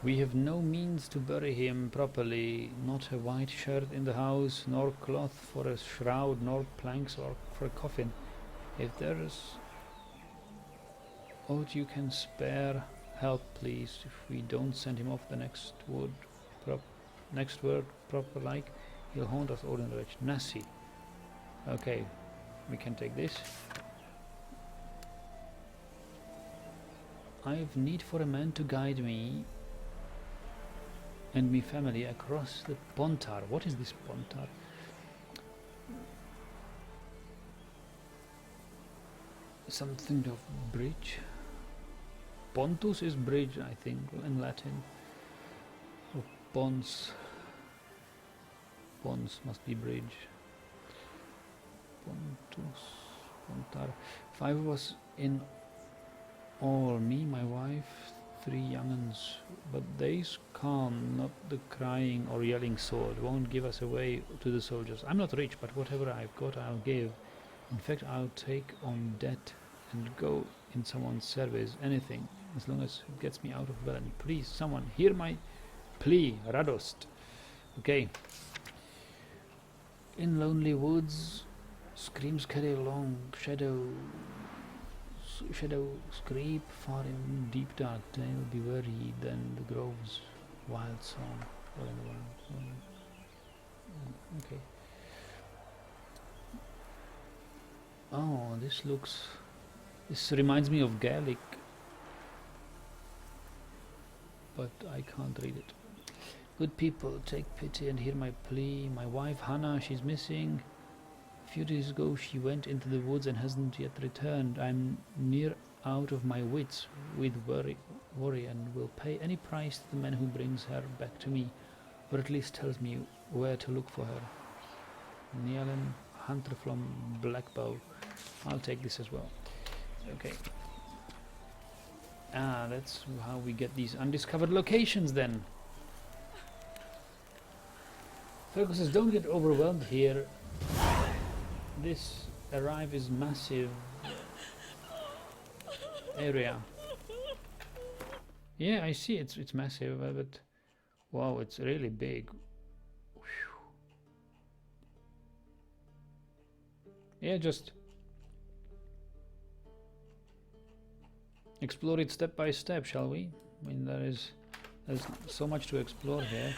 We have no means to bury him properly, not a white shirt in the house, nor cloth for a shroud, nor planks or for a coffin. If there is aught you can spare, help please. If we don't send him off the next word proper like, he'll haunt us all in the wretch. Nasi. Okay, we can take this. I've need for a man to guide me and me family across the Pontar. What is this Pontar? Something of bridge. Pontus is bridge, I think, in Latin. Or pons. Pons must be bridge. Pontus. Pontar. 5 of us in all. Me, my wife, 3 young'uns. But they's calm, not the crying or yelling sword. Won't give us away to the soldiers. I'm not rich, but whatever I've got, I'll give. In fact, I'll take on debt and go in someone's service. Anything, as long as it gets me out of Velen. Please, someone, hear my plea, Radost. Okay. In lonely woods, screams carry along, shadow screep far in deep dark dale. Be wary then the grove's wild song. Okay. Oh, this reminds me of Gaelic, but I can't read it. Good people, take pity and hear my plea. My wife Hannah, she's missing. A few days ago she went into the woods and hasn't yet returned. I'm near out of my wits with worry and will pay any price to the man who brings her back to me, or at least tells me where to look for her. Nielen, hunter from Blackbow. I'll take this as well. Okay. Ah, that's how we get these undiscovered locations then. Fergus says, don't get overwhelmed here. This arrive is massive area. Yeah, I see it's massive, but wow, it's really big. Whew. Yeah, just explore it step by step, shall we? I mean, there's so much to explore here.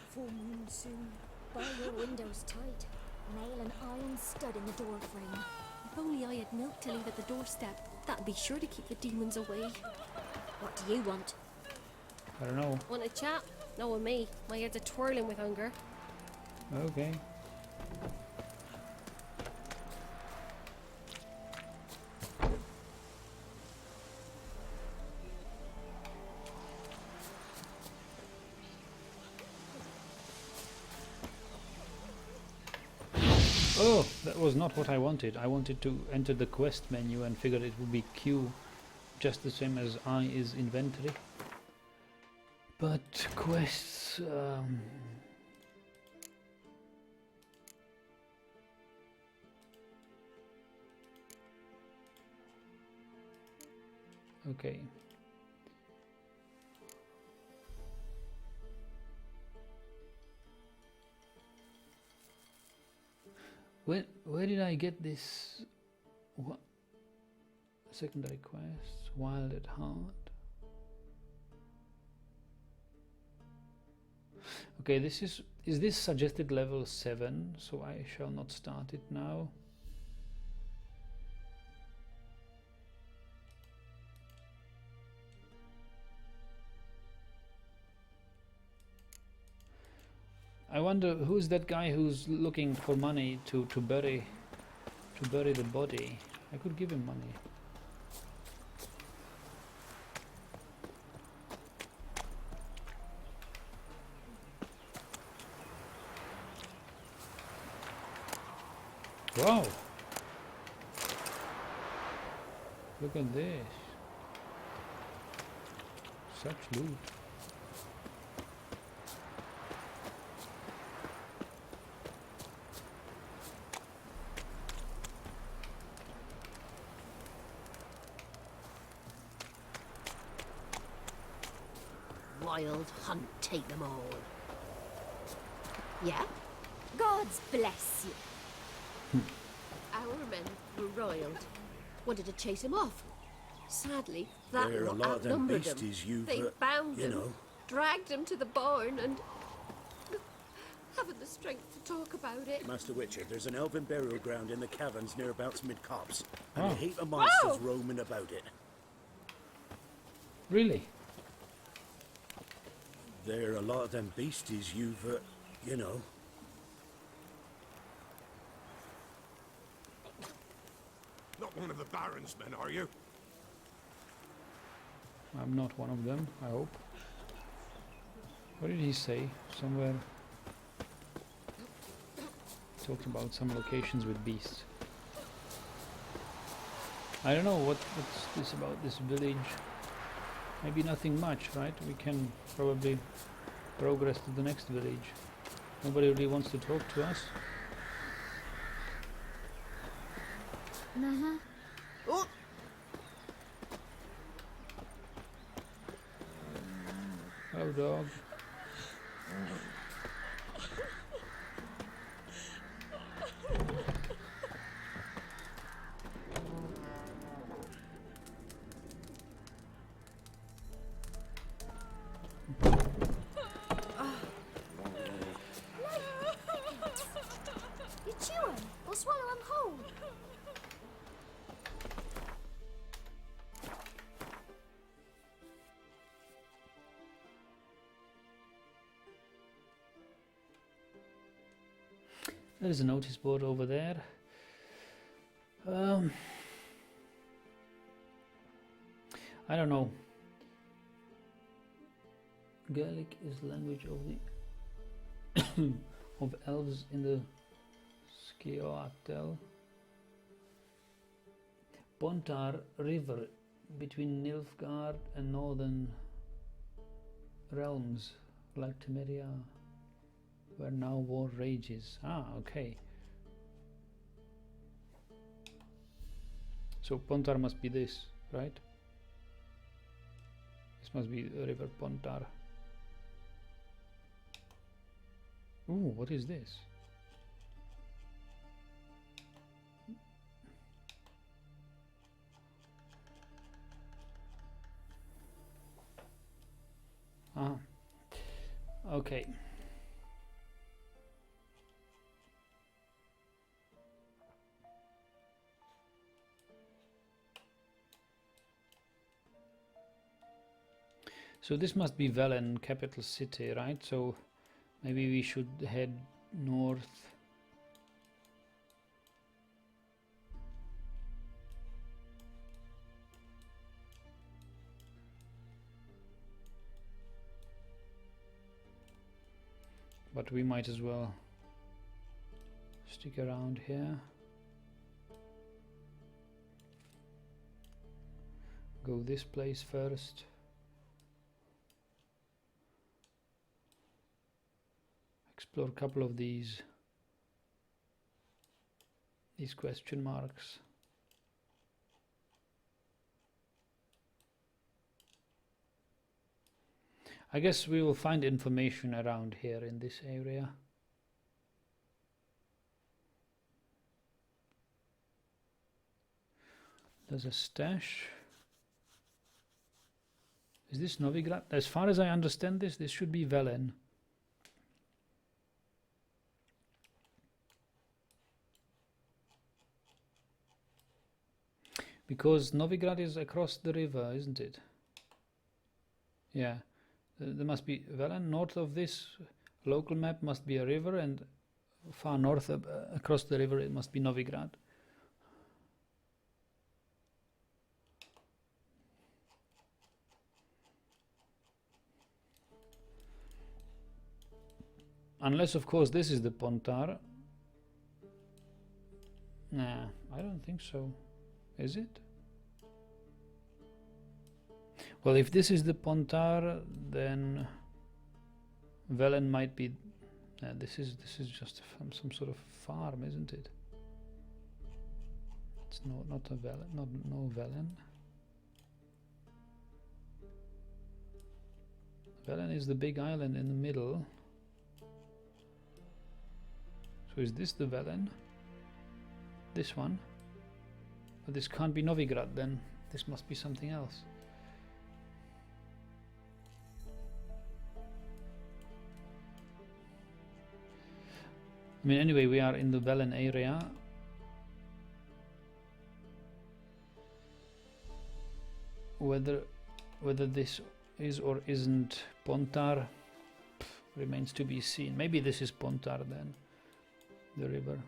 Full moon soon. Bar your windows tight. Nail an iron stud in the door frame. If only I had milk to leave at the doorstep. That'd be sure to keep the demons away. What do you want? I don't know. Want a chat? No, with me. My head's a twirling with hunger. Okay. Oh, that was not what I wanted. I wanted to enter the quest menu and figured it would be Q, just the same as I is inventory. But quests... okay. Where did I get this? What? Secondary quests, wild at heart. Okay, this is this suggested level 7, so I shall not start it now. I wonder who's that guy who's looking for money to bury the body. I could give him money. Wow! Look at this. Such loot. Wild hunt, take them all. Yeah? Gods bless you. Our men were roiled. Wanted to chase him off. Sadly, that There are a lot lot of them outnumbered beasties him. you've, They bound you him, know. dragged him to the barn, and haven't the strength to talk about it. Master Witcher, there's an elven burial ground in the caverns nearabouts mid-copse, and Oh. a heap of monsters Whoa! roaming about it. Really? There are a lot of them beasties you've, you know. Not one of the Baron's men, are you? I'm not one of them, I hope. What did he say? Somewhere talked about some locations with beasts. I don't know what's this about this village. Maybe nothing much, right? We can probably progress to the next village. Nobody really wants to talk to us. Uh-huh. Oh! Hello, dog. You chew 'em or swallow 'em whole. There is a notice board over there. I don't know. Gaelic is language of the of elves in the Skeoatel. Pontar River between Nilfgaard and northern realms like Temeria, where now war rages. Ah, okay. So Pontar must be this, right? This must be the river Pontar. Ooh, what is this? Ah, okay. So this must be Velen, capital city, right? So maybe we should head north. But we might as well stick around here. Go this place first. Explore a couple of these question marks. I guess we will find information around here in this area. There's a stash. Is this Novigrad? As far as I understand this should be Velen. Because Novigrad is across the river, isn't it? Yeah. There must be Velen. North of this local map must be a river, and far north across the river it must be Novigrad. Unless, of course, this is the Pontar. Nah, I don't think so. Is it? Well, if this is the Pontar, then Velen might be. This is just some sort of farm, isn't it? It's not a Velen, no Velen. Velen is the big island in the middle. So is this the Velen? This one? But this can't be Novigrad then. This must be something else. I mean, anyway, we are in the Velen area. Whether this is or isn't Pontar remains to be seen. Maybe this is Pontar then, the river.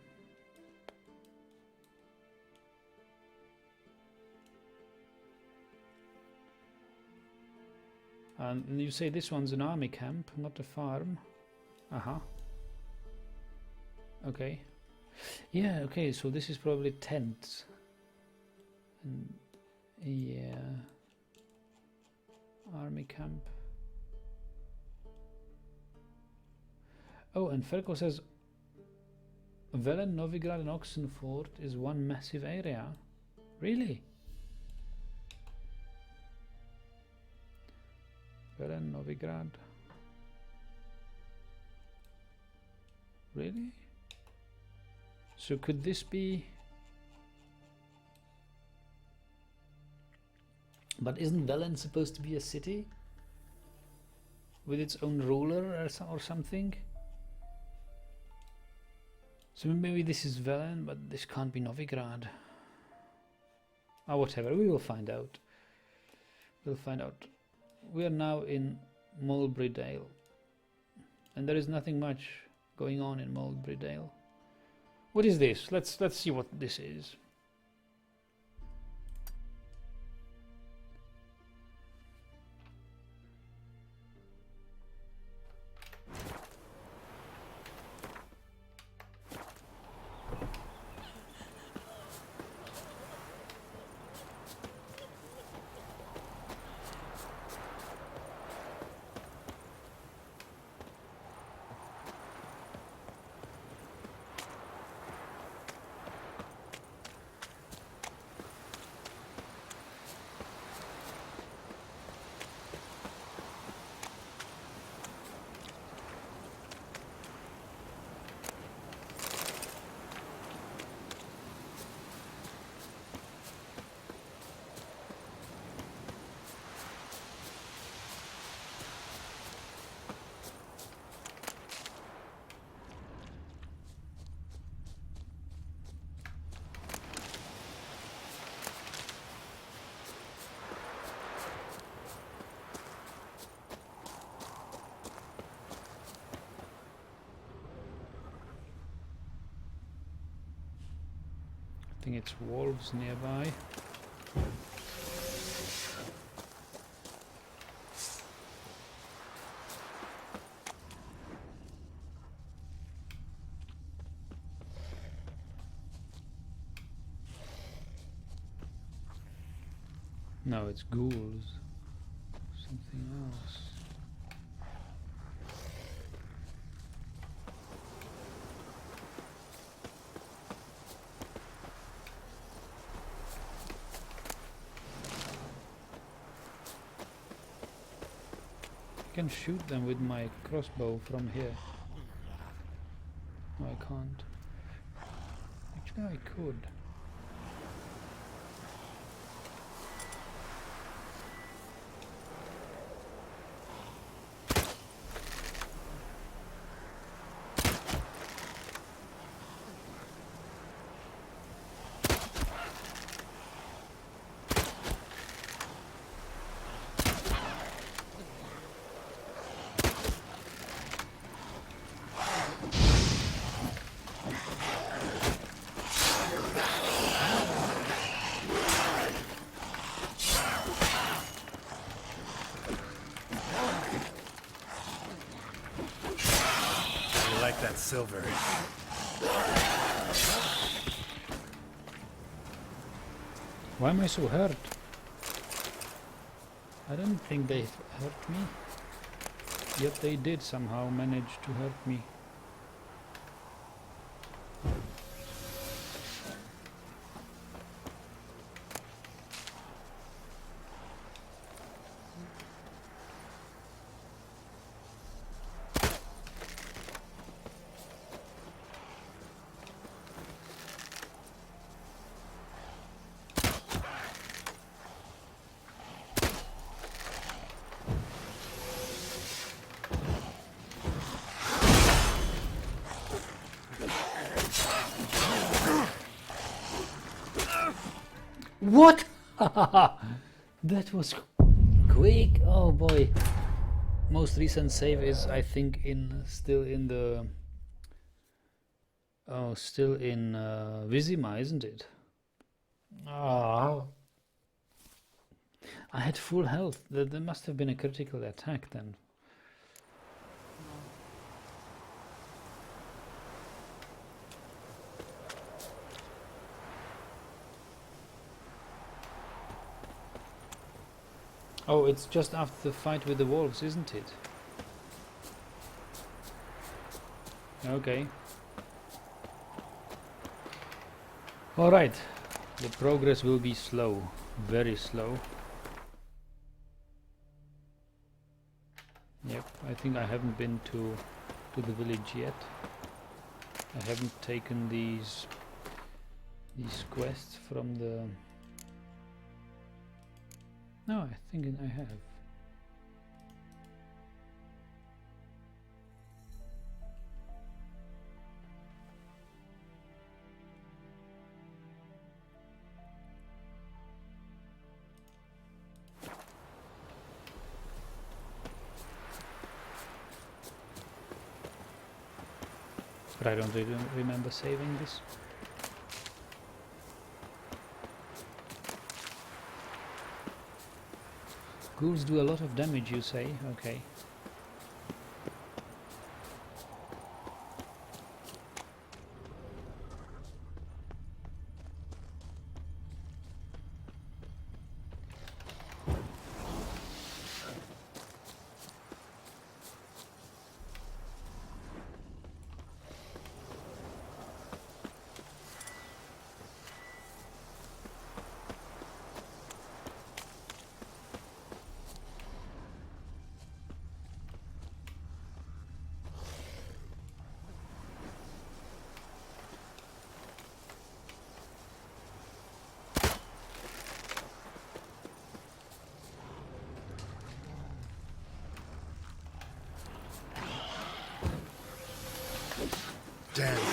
And you say this one's an army camp, not a farm. Okay. Yeah, okay, so this is probably tents. And yeah. Army camp. Oh, and Ferko says Velen, Novigrad and Oxenford is one massive area. Really? Velen, Novigrad. Really? So could this be... But isn't Velen supposed to be a city? With its own ruler or something? So maybe this is Velen, but this can't be Novigrad. Whatever, we will find out. We'll find out. We are now in Mulberry Dale. And there is nothing much going on in Mulberry Dale. What is this? Let's see what this is. I think it's wolves nearby. No, it's ghouls. Something else. I can shoot them with my crossbow from here. No, I can't. Actually, I could. That silver. Why am I so hurt? I don't think they hurt me. Yet they did somehow manage to hurt me. What? That was quick. Oh boy. Most recent save is, I think, still in Vizima, isn't it? Ah. I had full health. There must have been a critical attack then. Oh, it's just after the fight with the wolves, isn't it? Okay. Alright. The progress will be slow. Very slow. Yep, I think I haven't been to the village yet. I haven't taken these quests from the... No, I think I have. But I don't really remember saving this. Ghouls do a lot of damage, you say? Okay. Damn you.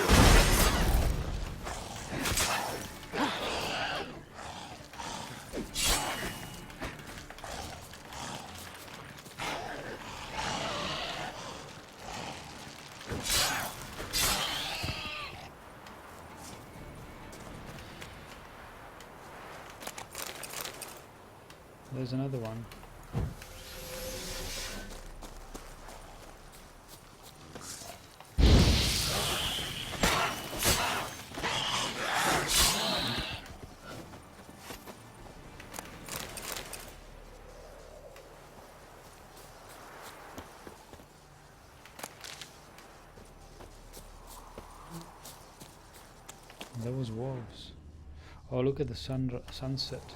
There's another one. There was wolves. Oh, look at the sunset.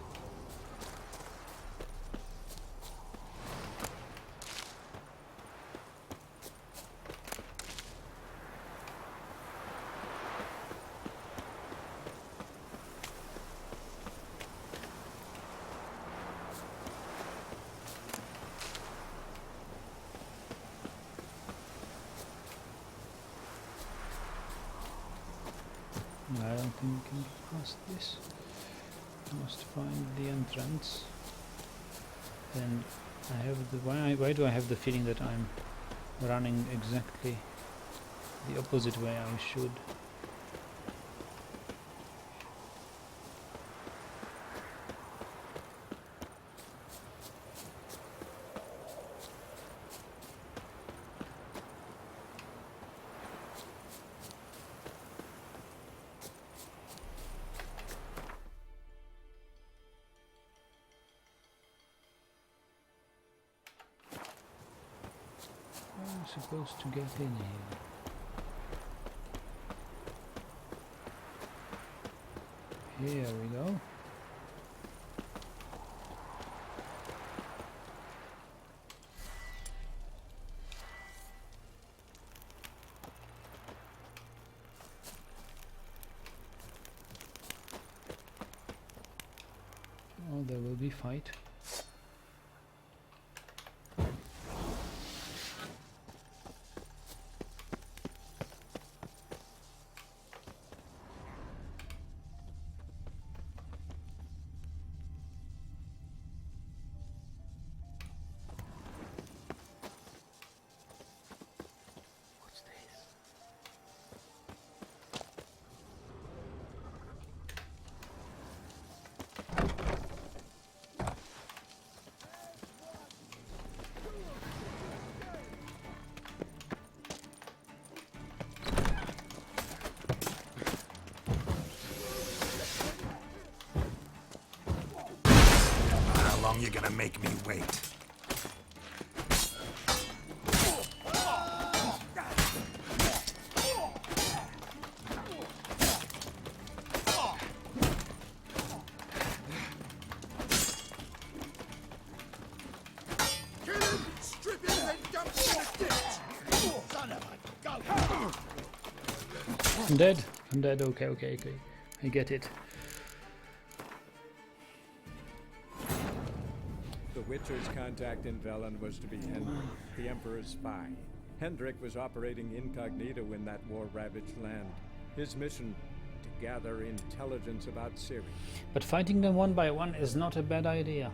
I don't think we can get past this. I must find the entrance. And I have the why do I have the feeling that I'm running exactly the opposite way I should? I'm supposed to get in here. Here we go. Oh, there will be fight. How long you gonna make me wait? Kill him! Strip him, then dump him in a ditch! Son of a gun! I'm dead. I'm dead. Okay. I get it. The Witcher's contact in Velen was to be Hendrik, the Emperor's spy. Hendrik was operating incognito in that war-ravaged land. His mission, to gather intelligence about Ciri. But fighting them one by one is not a bad idea.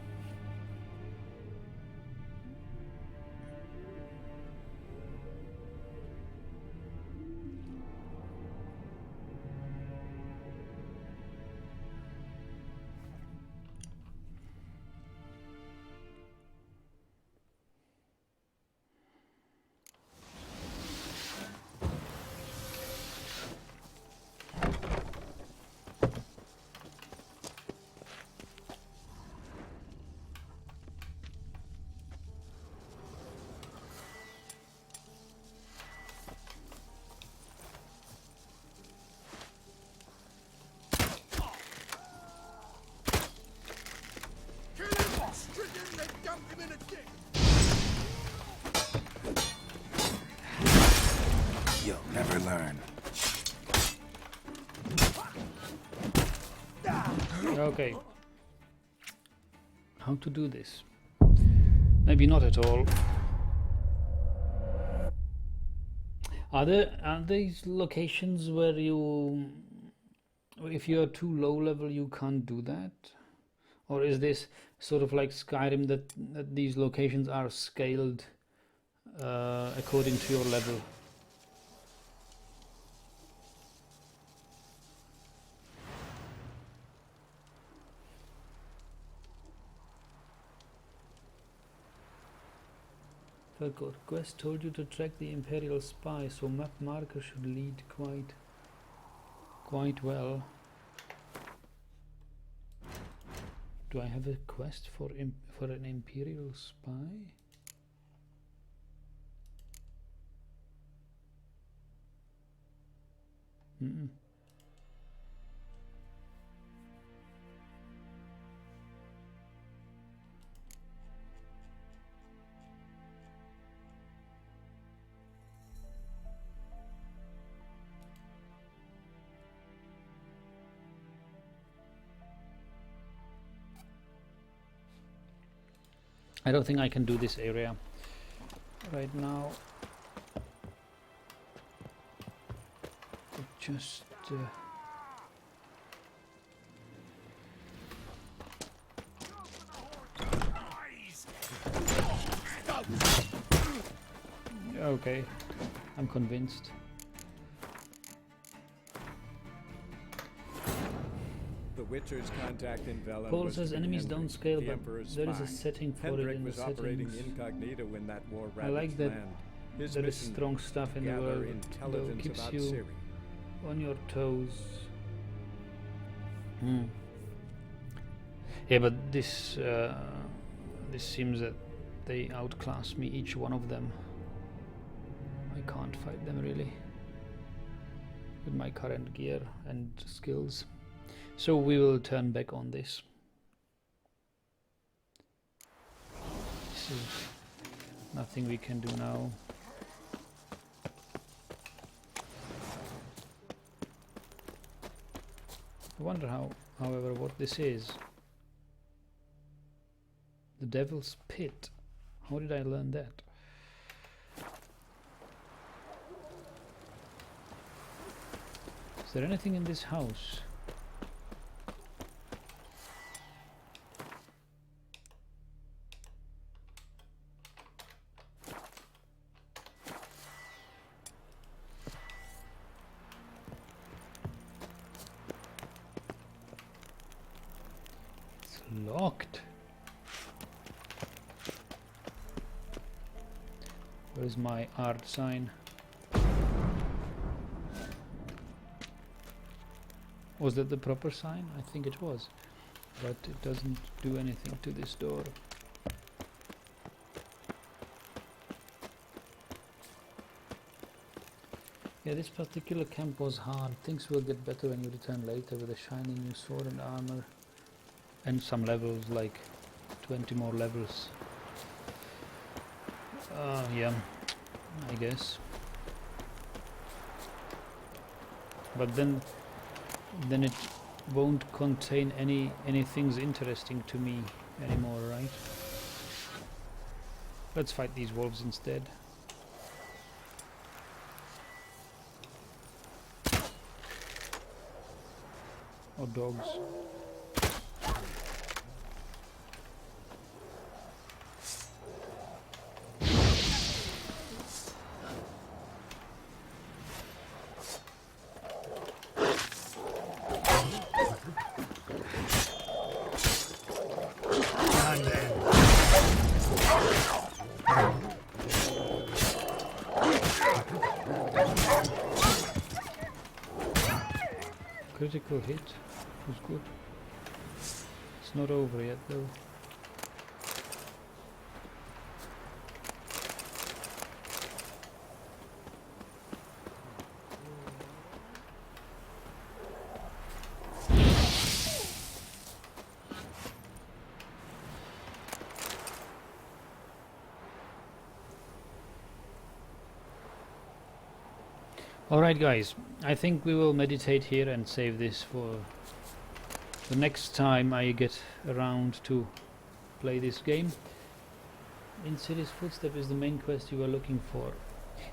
You'll never learn. Okay. How to do this? Maybe not at all. Are these locations where you, if you are too low level, you can't do that? Or is this sort of like Skyrim, that these locations are scaled according to your level? Forgot. Quest told you to track the Imperial spy, so map marker should lead quite well. Do I have a quest for an Imperial spy? I don't think I can do this area right now. Just okay, I'm convinced. The Witcher's contact in Velen Paul was says to be enemies Hendrik, don't scale, the but Emperor's there is a spy. setting for Hendrik it in the was operating settings. incognito when that war I like ravaged that land. His there is mission, strong stuff in the gather world, though intelligence keeps about you Ciri. on your toes. Yeah, but this seems that they outclass me, each one of them. I can't fight them really with my current gear and skills. So we will turn back on this. This is nothing we can do now. I wonder however, what this is. The Devil's Pit. How did I learn that? Is there anything in this house? It's locked. Where's my art sign? Was that the proper sign? I think it was, but it doesn't do anything to this door. Yeah, this particular camp was hard. Things will get better when you return later with a shiny new sword and armor and some levels, like 20 more levels. Yeah, I guess. But then it won't contain any things interesting to me anymore, right? Let's fight these wolves instead. Or dogs. Critical hit was good. It's not over yet though. Alright guys, I think we will meditate here and save this for the next time I get around to play this game. In Ciri's Footstep is the main quest you were looking for.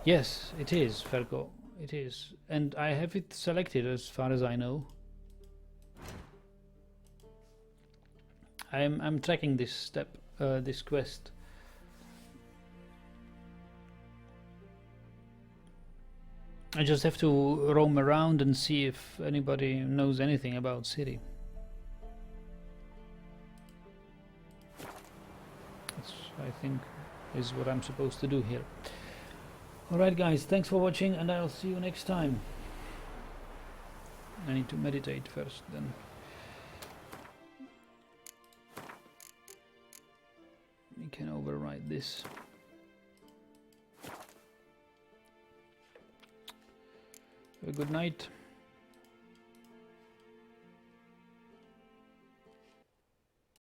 Yes, it is, Fergo, it is. And I have it selected as far as I know. I'm tracking this step, this quest. I just have to roam around and see if anybody knows anything about Ciri. That's, I think, is what I'm supposed to do here. Alright guys, thanks for watching and I'll see you next time. I need to meditate first then. We can override this. Have a good night.